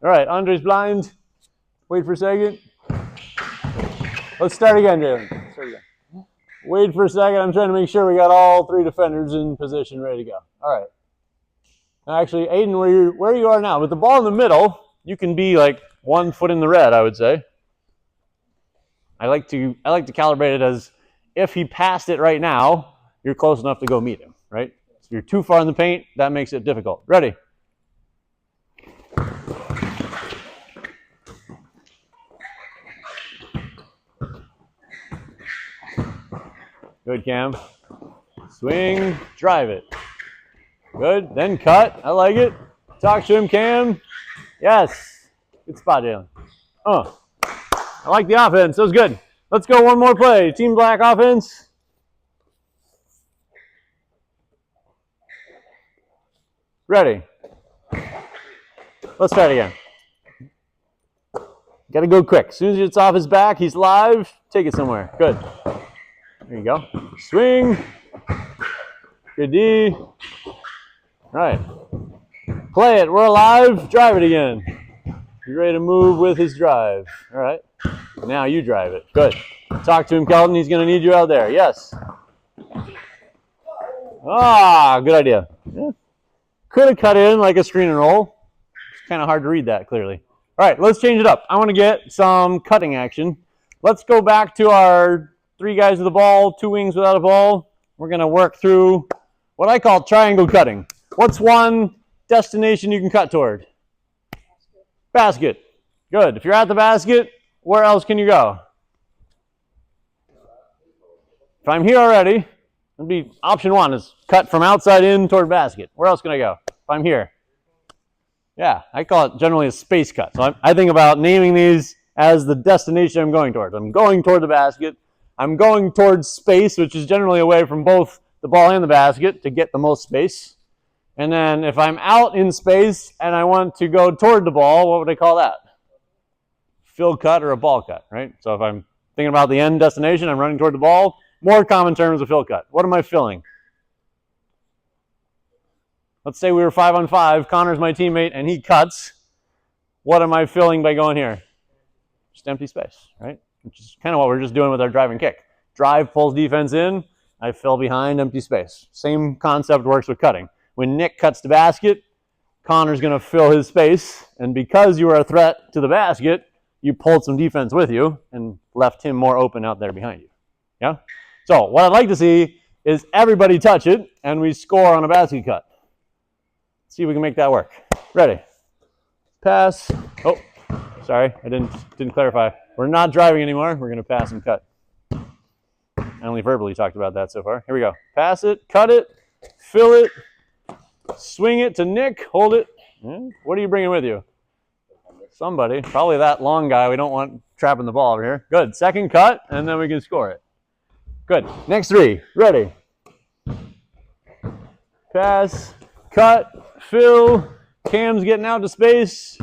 All right, Andre's blind. Wait for a second. Let's start again, Jalen. Start again. Wait for a second. I'm trying to make sure we got all three defenders in position, ready to go. All right. Actually, Aiden, where you are now, with the ball in the middle, you can be like 1 foot in the red, I would say. I like to calibrate it as if he passed it right now, you're close enough to go meet him, right? So if you're too far in the paint, that makes it difficult. Ready? Good, Cam. Swing, drive it. Good, then cut. I like it. Talk to him, Cam. Yes. Good spot, Jalen. I like the offense. That was good. Let's go one more play. Team Black offense. Ready. Let's try it again. Got to go quick. As soon as it's off his back, he's live. Take it somewhere. Good. There you go. Swing. Good D. All right. Play it. We're alive. Drive it again. He's ready to move with his drive. All right. Now you drive it. Good. Talk to him, Kelton. He's going to need you out there. Yes. Ah, good idea. Yeah. Could have cut in like a screen and roll. It's kind of hard to read that clearly. All right, let's change it up. I want to get some cutting action. Let's go back to our 3 guys with a ball, 2 wings without a ball. We're going to work through what I call triangle cutting. What's one destination you can cut toward? Basket. Good. If you're at the basket, where else can you go? If I'm here already, it'd be option 1 is cut from outside in toward basket. Where else can I go if I'm here? Yeah, I call it generally a space cut. So I think about naming these as the destination I'm going towards. I'm going toward the basket. I'm going towards space, which is generally away from both the ball and the basket to get the most space. And then if I'm out in space and I want to go toward the ball, what would I call that? Fill cut or a ball cut, right? So if I'm thinking about the end destination, I'm running toward the ball. More common terms of fill cut. What am I filling? Let's say we were 5-on-5. Connor's my teammate and he cuts. What am I filling by going here? Just empty space, right? Which is kind of what we're just doing with our drive and kick. Drive pulls defense in. I fill behind empty space. Same concept works with cutting. When Nick cuts the basket, Connor's going to fill his space. And because you are a threat to the basket, you pulled some defense with you and left him more open out there behind you. Yeah? So what I'd like to see is everybody touch it and we score on a basket cut. See if we can make that work. Ready? Pass. Oh, sorry, I didn't clarify. We're not driving anymore. We're going to pass and cut. I only verbally talked about that so far. Here we go. Pass it, cut it, fill it, swing it to Nick, hold it. What are you bringing with you? Somebody. Probably that long guy. We don't want trapping the ball over here. Good. Second cut, and then we can score it. Good. Next 3. Ready? Pass, cut, fill. Cam's getting out to space.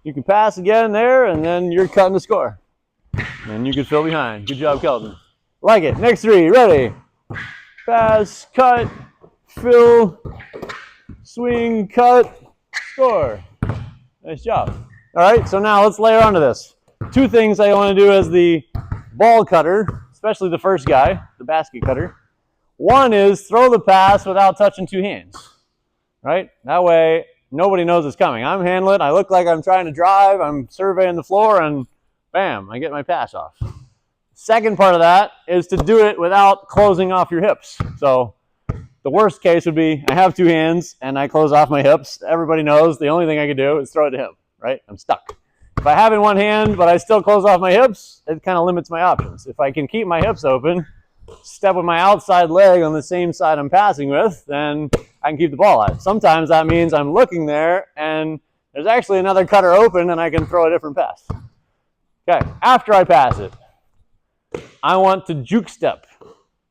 You can pass again there, and then you're cutting the score. And you can fill behind. Good job, Kelton. Like it. Next 3. Ready? Pass, cut, fill, swing, cut, score. Nice job. All right, so now let's layer onto this. 2 things I want to do as the ball cutter, especially the first guy, the basket cutter. One is throw the pass without touching 2 hands, right? That way, nobody knows it's coming. I'm handling it. I look like I'm trying to drive. I'm surveying the floor, and bam, I get my pass off. Second part of that is to do it without closing off your hips. So the worst case would be I have 2 hands, and I close off my hips. Everybody knows the only thing I can do is throw it to him, right? I'm stuck. If I have in one hand, but I still close off my hips, it kind of limits my options. If I can keep my hips open, step with my outside leg on the same side I'm passing with, then I can keep the ball out. Sometimes that means I'm looking there, and there's actually another cutter open, and I can throw a different pass. Okay, after I pass it, I want to juke step,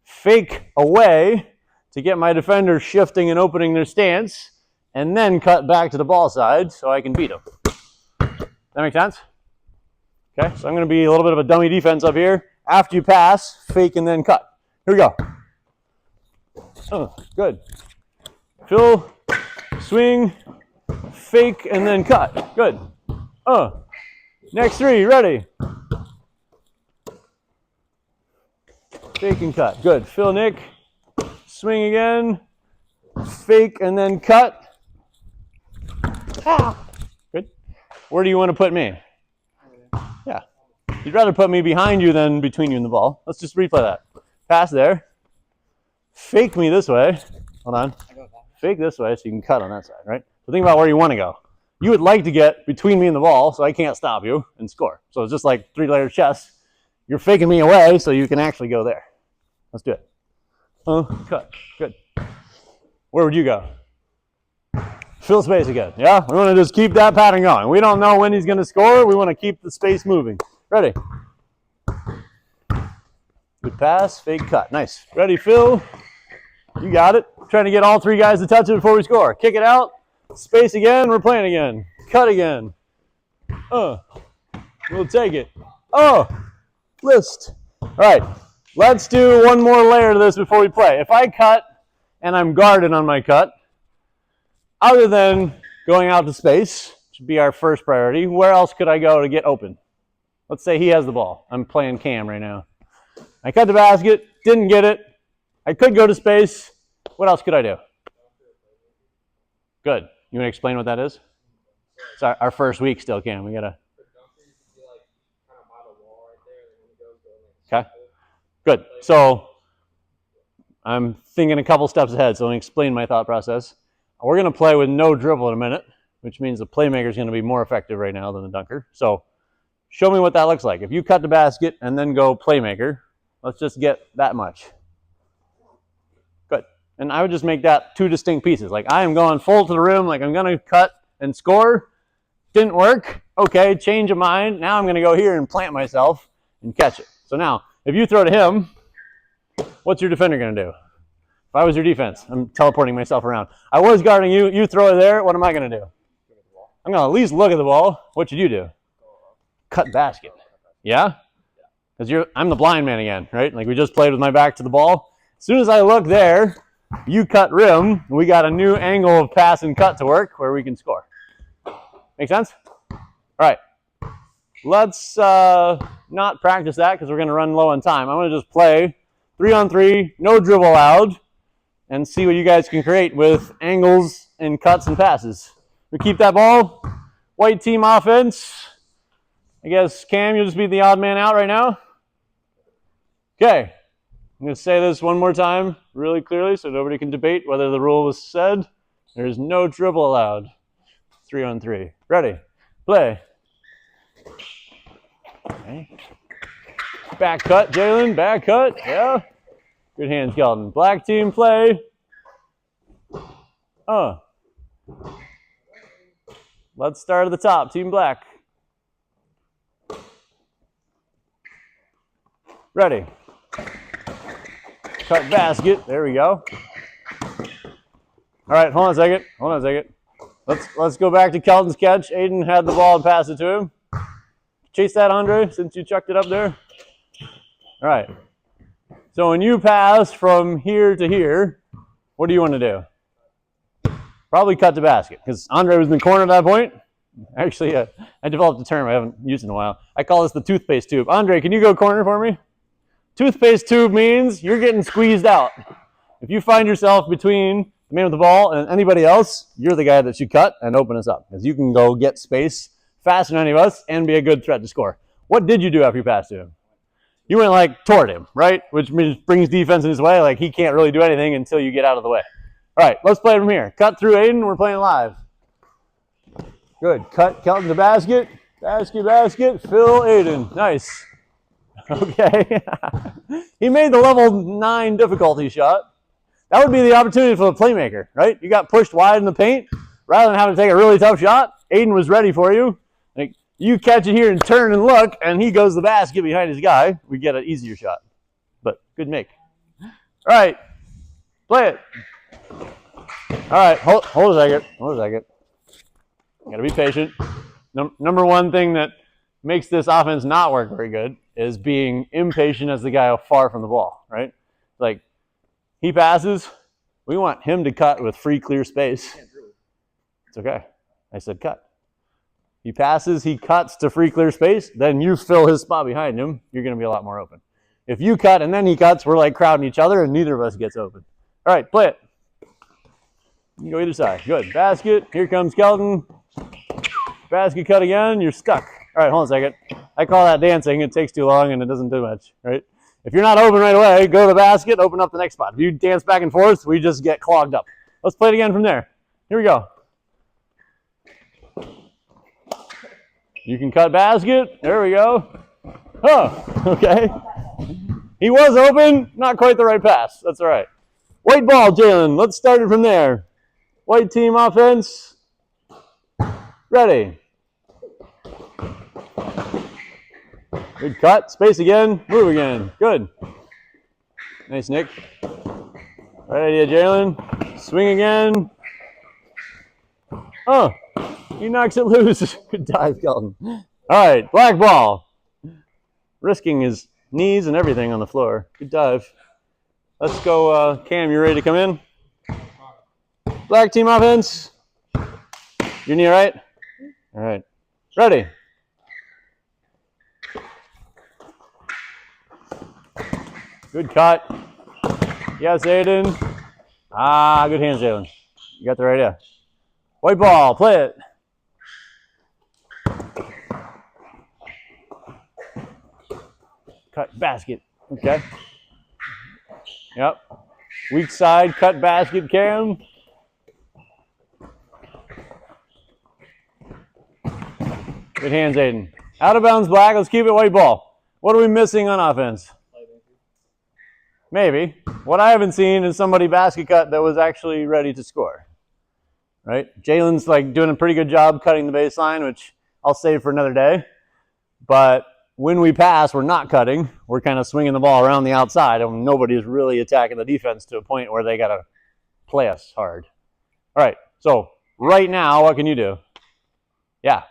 fake away to get my defender shifting and opening their stance, and then cut back to the ball side so I can beat them. That make sense? Okay, so I'm going to be a little bit of a dummy defense up here. After you pass, fake and then cut. Here we go. Oh, good. Fill, swing, fake, and then cut. Good. Next 3, ready. Fake and cut. Good. Fill, Nick. Swing again. Fake and then cut. Ah. Good. Where do you want to put me? Yeah. You'd rather put me behind you than between you and the ball. Let's just replay that. Pass there. Fake me this way. Hold on. Fake this way so you can cut on that side, right? So think about where you want to go. You would like to get between me and the ball so I can't stop you and score. So it's just like 3-layer chess. You're faking me away so you can actually go there. Let's do it. Cut. Good. Where would you go? Fill space again. Yeah? We want to just keep that pattern going. We don't know when he's going to score. We want to keep the space moving. Ready? Good pass. Fake cut. Nice. Ready, Phil? You got it. Trying to get all 3 guys to touch it before we score. Kick it out. Space again. We're playing again. Cut again. We'll take it. List. All right. Let's do one more layer to this before we play. If I cut and I'm guarded on my cut, other than going out to space, Should be our first priority. Where else could I go to get open? Let's say he has the ball. I'm playing Cam right now. I cut the basket, didn't get it. I could go to space. What else could I do? Good. You want to explain what that is? It's our first week still, Cam. We gotta. Okay. Good. So I'm thinking a couple steps ahead, so let me explain my thought process. We're going to play with no dribble in a minute, which means the playmaker is going to be more effective right now than the dunker. So show me what that looks like. If you cut the basket and then go playmaker, let's just get that much. Good. And I would just make that two distinct pieces. Like I am going full to the rim, like I'm going to cut and score. Didn't work. Okay, change of mind. Now I'm going to go here and plant myself and catch it. So now, if you throw to him, what's your defender going to do? If I was your defense, I'm teleporting myself around. I was guarding you. You throw it there. What am I going to do? I'm going to at least look at the ball. What should you do? Cut basket. Yeah? Because I'm the blind man again, right? Like we just played with my back to the ball. As soon as I look there, you cut rim. We got a new angle of pass and cut to work where we can score. Make sense? All right. Let's not practice that because we're going to run low on time. I'm going to just play 3-on-3, no dribble allowed, and see what you guys can create with angles and cuts and passes. We keep that ball. White team offense. I guess, Cam, you'll just be the odd man out right now. Okay. I'm going to say this one more time really clearly so nobody can debate whether the rule was said. There is no dribble allowed. 3-on-3. Ready? Play. Okay. Back cut, Jalen. Back cut. Yeah. Good hands, Kelton. Black team play. Let's start at the top. Team black. Ready. Cut basket. There we go. All right, hold on a second. Hold on a second. Let's go back to Kelton's catch. Aiden had the ball and passed it to him. Chase that, Andre, since you chucked it up there. All right. So when you pass from here to here, what do you want to do? Probably cut the basket, because Andre was in the corner at that point. Actually, I developed a term I haven't used in a while. I call this the toothpaste tube. Andre, can you go corner for me? Toothpaste tube means you're getting squeezed out. If you find yourself between the man with the ball and anybody else, you're the guy that should cut and open us up, because you can go get space faster than any of us and be a good threat to score. What did you do after you passed to him? You went like toward him, right? Which means brings defense in his way. Like he can't really do anything until you get out of the way. All right, let's play from here. Cut through Aiden. We're playing live. Good. Cut Kelton to basket. Basket. Phil Aiden. Nice. Okay. He made the level 9 difficulty shot. That would be the opportunity for the playmaker, right? You got pushed wide in the paint. Rather than having to take a really tough shot, Aiden was ready for you. Like, you catch it here and turn and look, and he goes to the basket behind his guy. We get an easier shot. But good make. All right. Play it. All right. Hold a second. You got to be patient. Number one thing that makes this offense not work very good is being impatient as the guy far from the ball, right? Like, he passes. We want him to cut with free, clear space. It's okay. I said cut. He passes, he cuts to free, clear space, then you fill his spot behind him. You're going to be a lot more open. If you cut and then he cuts, we're like crowding each other, and neither of us gets open. All right, play it. You can go either side. Good. Basket. Here comes Kelton. Basket cut again. You're stuck. All right, hold on a second. I call that dancing. It takes too long, and it doesn't do much, right? If you're not open right away, go to the basket, open up the next spot. If you dance back and forth, we just get clogged up. Let's play it again from there. Here we go. You can cut basket. There we go. Oh, okay. He was open. Not quite the right pass. That's all right. White ball, Jalen. Let's start it from there. White team offense. Ready. Good cut. Space again. Move again. Good. Nice, Nick. Right idea, Jalen. Swing again. Oh, he knocks it loose. Good dive, Kelton. All right, black ball. Risking his knees and everything on the floor. Good dive. Let's go, Cam, you ready to come in? Black team offense. Your knee all right? All right. Ready. Good cut. Yes, Aiden. Good hands, Jalen. You got the right idea. White ball, play it. Cut basket. Okay. Yep. Weak side, cut basket, Cam. Good hands, Aiden. Out of bounds, Black. Let's keep it white ball. What are we missing on offense? Maybe. What I haven't seen is somebody basket cut that was actually ready to score. Right? Jalen's like doing a pretty good job cutting the baseline, which I'll save for another day. But when we pass, we're not cutting. We're kind of swinging the ball around the outside, and nobody's really attacking the defense to a point where they got to play us hard. All right. So right now, what can you do? Yeah.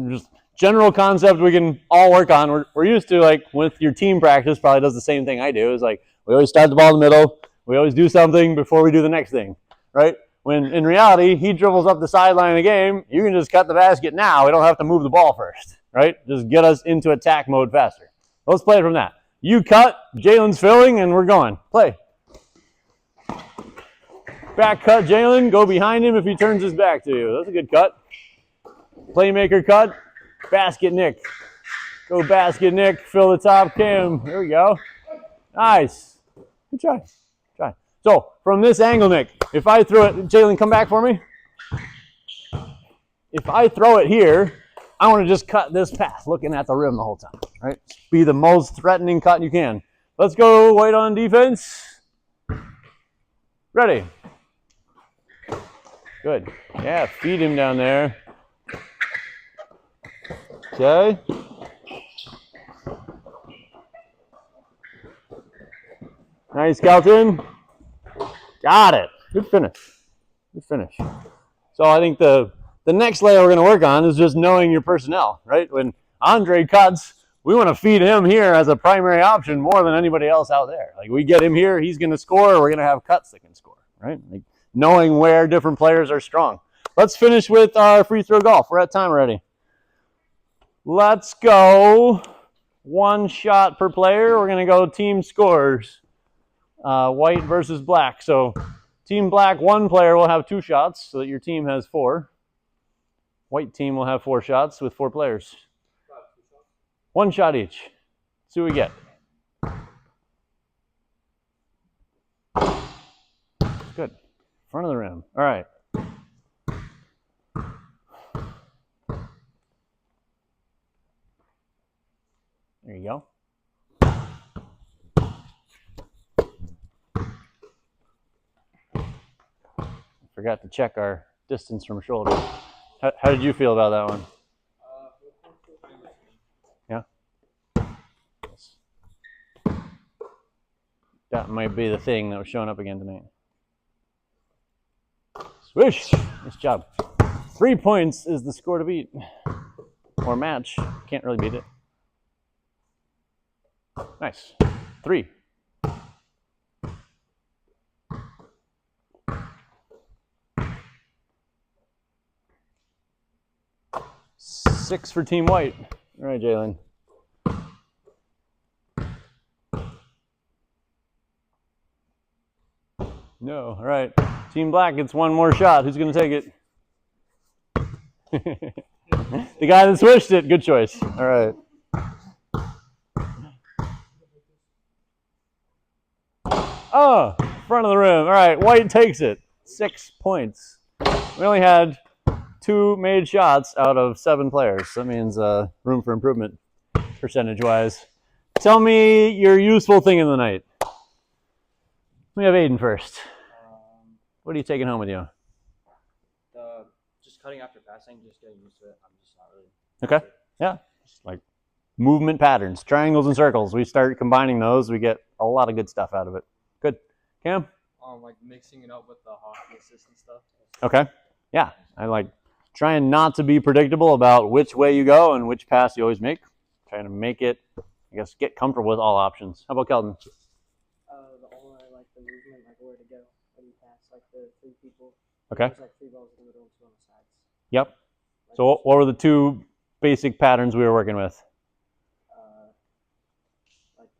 Just general concept we can all work on. We're used to, like, with your team practice, probably does the same thing I do. Is like, we always start the ball in the middle. We always do something before we do the next thing, right? When in reality, he dribbles up the sideline of the game, you can just cut the basket now. We don't have to move the ball first, right? Just get us into attack mode faster. Let's play it from that. You cut, Jalen's filling, and we're going. Play. Back cut, Jalen. Go behind him if he turns his back to you. That's a good cut. Playmaker cut. Basket, Nick. Go basket, Nick. Fill the top, Cam. There we go. Nice. Good try. Try. So, from this angle, Nick, if I throw it, Jalen, come back for me. If I throw it here, I want to just cut this path, looking at the rim the whole time, right? Be the most threatening cut you can. Let's go White on defense. Ready. Good. Yeah, feed him down there. Okay. Nice, Kelton. Got it. Good finish. Good finish. So I think the next layer we're going to work on is just knowing your personnel, right? When Andre cuts, we want to feed him here as a primary option more than anybody else out there. Like, we get him here, he's going to score, we're going to have cuts that can score, right? Like, knowing where different players are strong. Let's finish with our free throw golf. We're at time already. Let's go 1 shot per player. We're going to go team scores. White versus black. So team black, 1 player will have 2 shots so that your team has 4. White team will have 4 shots with 4 players. 1 shot each. See what we get. Good. Front of the rim. All right. There you go. Forgot to check our distance from shoulder. How did you feel about that one? Yeah? That might be the thing that was showing up again tonight. Swish! Nice job. 3 points is the score to beat. Or match. Can't really beat it. Nice. 3. Six for Team White. All right, Jalen. No. All right. Team Black gets 1 more shot. Who's going to take it? The guy that switched it. Good choice. All right. Oh, front of the rim. All right. White takes it. 6 points. We only had 2 made shots out of 7 players. That means room for improvement percentage-wise. Tell me your useful thing in the night. We have Aiden first. What are you taking home with you? Just cutting after passing, just getting used to it. I'm just not really. Okay. Yeah. Just like movement patterns, triangles and circles. We start combining those. We get a lot of good stuff out of it. Good. Cam? Like mixing it up with the hockey assist and stuff. Okay. Yeah. I like trying not to be predictable about which way you go and which pass you always make. Trying to make it, I guess, get comfortable with all options. How about Kelton? The only like the movement, like where to go when you pass, like the 3 people. Okay. There's like 3 balls in the middle and 2 on the sides. Yep. So what were the two basic patterns we were working with?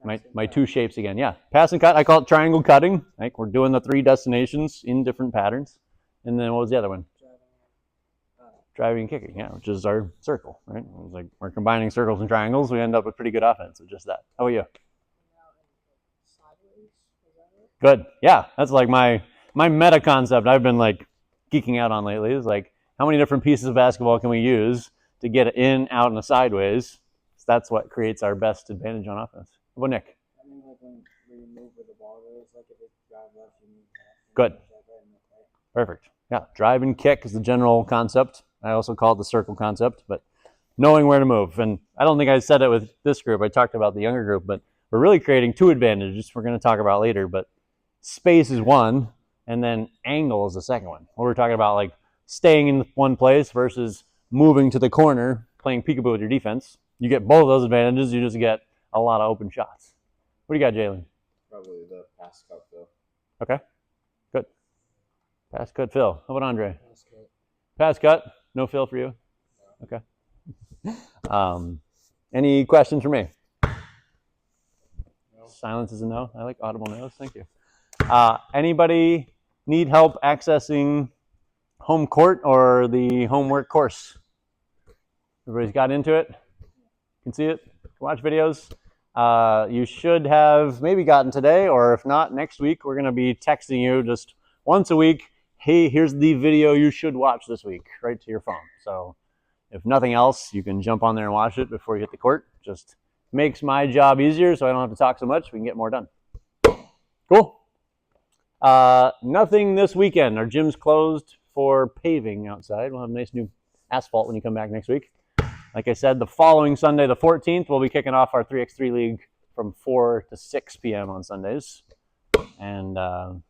Like My two shapes again. Yeah, pass and cut. I call it triangle cutting. Like we're doing the 3 destinations in different patterns. And then what was the other one? Driving and kicking, yeah, which is our circle, right? It was like we're combining circles and triangles. We end up with pretty good offense with just that. How about you? Good. Yeah, that's like my meta concept I've been like geeking out on lately is like how many different pieces of basketball can we use to get it in, out, and sideways? So that's what creates our best advantage on offense. How about Nick? I mean, like when you move where the ball goes, like if it's drive left, you move left. Good. Perfect. Yeah, drive and kick is the general concept. I also call it the circle concept, but knowing where to move. And I don't think I said it with this group. I talked about the younger group, but we're really creating 2 advantages we're going to talk about later. But space is one, and then angle is the second one. We're talking about like staying in one place versus moving to the corner, playing peekaboo with your defense. You get both of those advantages. You just get a lot of open shots. What do you got, Jalen? Probably the pass cut, Phil. Okay, good. Pass cut, Phil. How about Andre? Pass cut. No Phil for you? Okay. Any questions for me? No. Silence is a no. I like audible no's. Thank you. Anybody need help accessing home court or the homework course? Everybody's got into it? Can see it? Watch videos? You should have maybe gotten today, or if not, next week, we're going to be texting you just once a week. Hey, here's the video you should watch this week, right to your phone. So if nothing else, you can jump on there and watch it before you hit the court. Just makes my job easier so I don't have to talk so much. We can get more done. Cool. Nothing this weekend. Our gym's closed for paving outside. We'll have nice new asphalt when you come back next week. Like I said, the following Sunday, the 14th, we'll be kicking off our 3x3 league from 4 to 6 p.m. on Sundays. And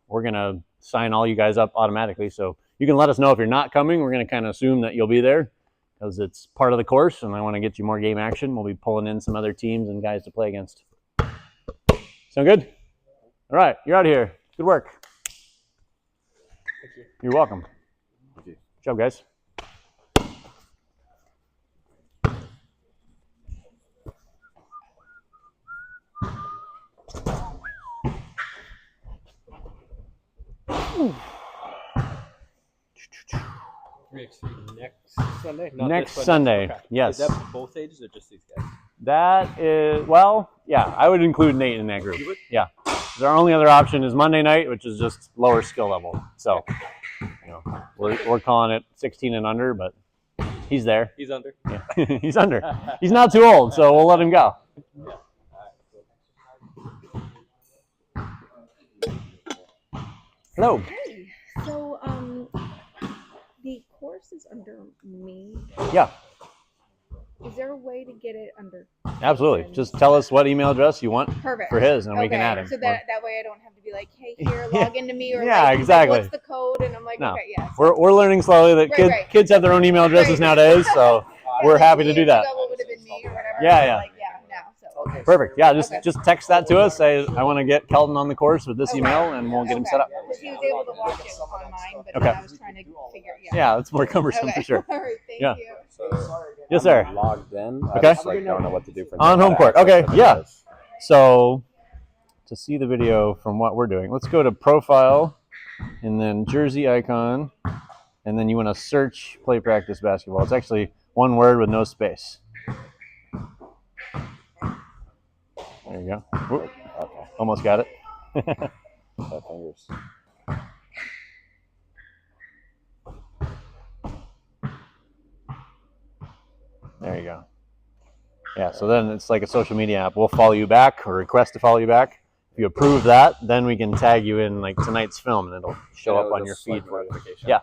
we're going to sign all you guys up automatically. So you can let us know if you're not coming. We're going to kind of assume that you'll be there because it's part of the course and I want to get you more game action. We'll be pulling in some other teams and guys to play against. Sound good? All right, you're out of here. Good work. Thank you. You're welcome. Thank you. Good job, guys. Ooh. 3x3 next Sunday? Not Next this Sunday, Okay. yes. Is that both ages or just these guys? That is, well, yeah, I would include Nate in that group. You would? Yeah. Our only other option is Monday night, which is just lower skill level. So, we're calling it 16 and under, but he's there. He's under. Yeah. He's under. He's not too old, so we'll let him go. Yeah. Hello. Hey, so the course is under me. Yeah, Is there a way to get it under? absolutely. Just tell us what email address you want Perfect. for his, and we can Okay, add him. So that way I don't have to be like, hey, here, Yeah. log into me, or Yeah, like, exactly. what's the code? And I'm like, No. okay, yeah. We're learning slowly that Right. kids have their own email addresses Right. nowadays, so Yeah, we're like, happy to do years that. ago, it would have been me or whatever. Yeah, but, yeah. Like, yeah, now. So. Perfect. Yeah, just Okay. text that to us. Say I want to get Kelton on the course with this Okay. email, and we'll get him set up. Because he was able to watch it on mine, but Okay. then I was trying to figure. Yeah, it's more cumbersome Okay. for sure. All right. Thank Yeah. you. So Yes, sir. I'm logged in. I Okay. just like don't know what to do for On how home to court. access Okay, the yeah. videos. So to see the video from what we're doing, let's go to profile, and then jersey icon, and then you want to search play practice basketball. It's actually one word with no space. There you go. Whoop. Okay. Almost got it. My fingers. There you go. Yeah, so then it's like a social media app. We'll follow you back or request to follow you back. If you approve that, then we can tag you in like tonight's film, and it'll show And up on it'll your just, feed like, for you. notification. Yeah.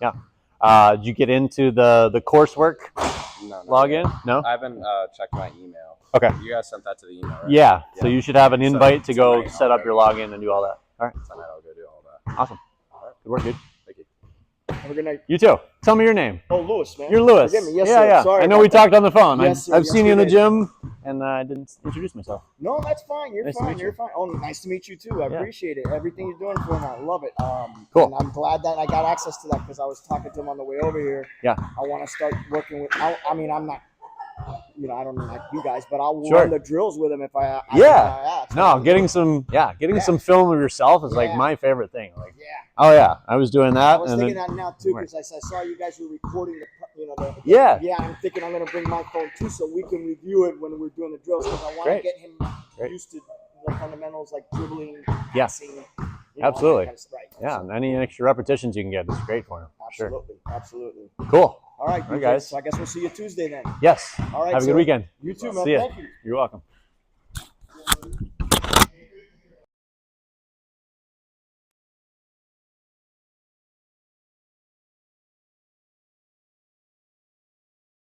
Okay. Did you get into the coursework No, login? No? I haven't checked my email. Okay. You guys sent that to the email, right? Yeah, so Yeah. you should have an So invite to go tonight set I'll up go. your login and do all that. All right, Tonight I'll go do all that. awesome. Good work, dude. Thank you. Have a good night. You too. Tell me your name. Oh, Lewis, man. You're Lewis. Forgive me. Yes, yeah, sir. yeah. Sorry I know about we that. talked on the phone. Yes, sir. I've Yes, seen we you in the did. gym. and I didn't introduce myself. No, that's fine. You're Nice to fine. meet You're you. fine. Oh, nice to meet you too. I Yeah. appreciate it. Everything you're doing for me, I love it. Cool. And I'm glad that I got access to that because I was talking to him on the way over here. Yeah. I want to start working with. I mean, I'm not. I don't know like you guys, but I'll Sure. run the drills with him if I Yeah. ask. No, getting some film of yourself is like Yeah. my favorite thing. Like, Yeah. oh yeah, I was doing I that, was and thinking then, that now too Right. because I saw you guys were recording the Yeah. Yeah, I'm thinking I'm gonna bring my phone too so we can review it when we're doing the drills because I want to Great. get him Great. used to the fundamentals like dribbling, Yes. passing, all that Absolutely. kind of stuff. Right. yeah, So, and any extra repetitions you can get is great for him. Sure. absolutely, absolutely. Cool. All right, All right, BJ, guys. So I guess we'll see you Tuesday then. Yes. All right, Have a good sir. weekend. You too, man. See ya. Thank you. You're welcome.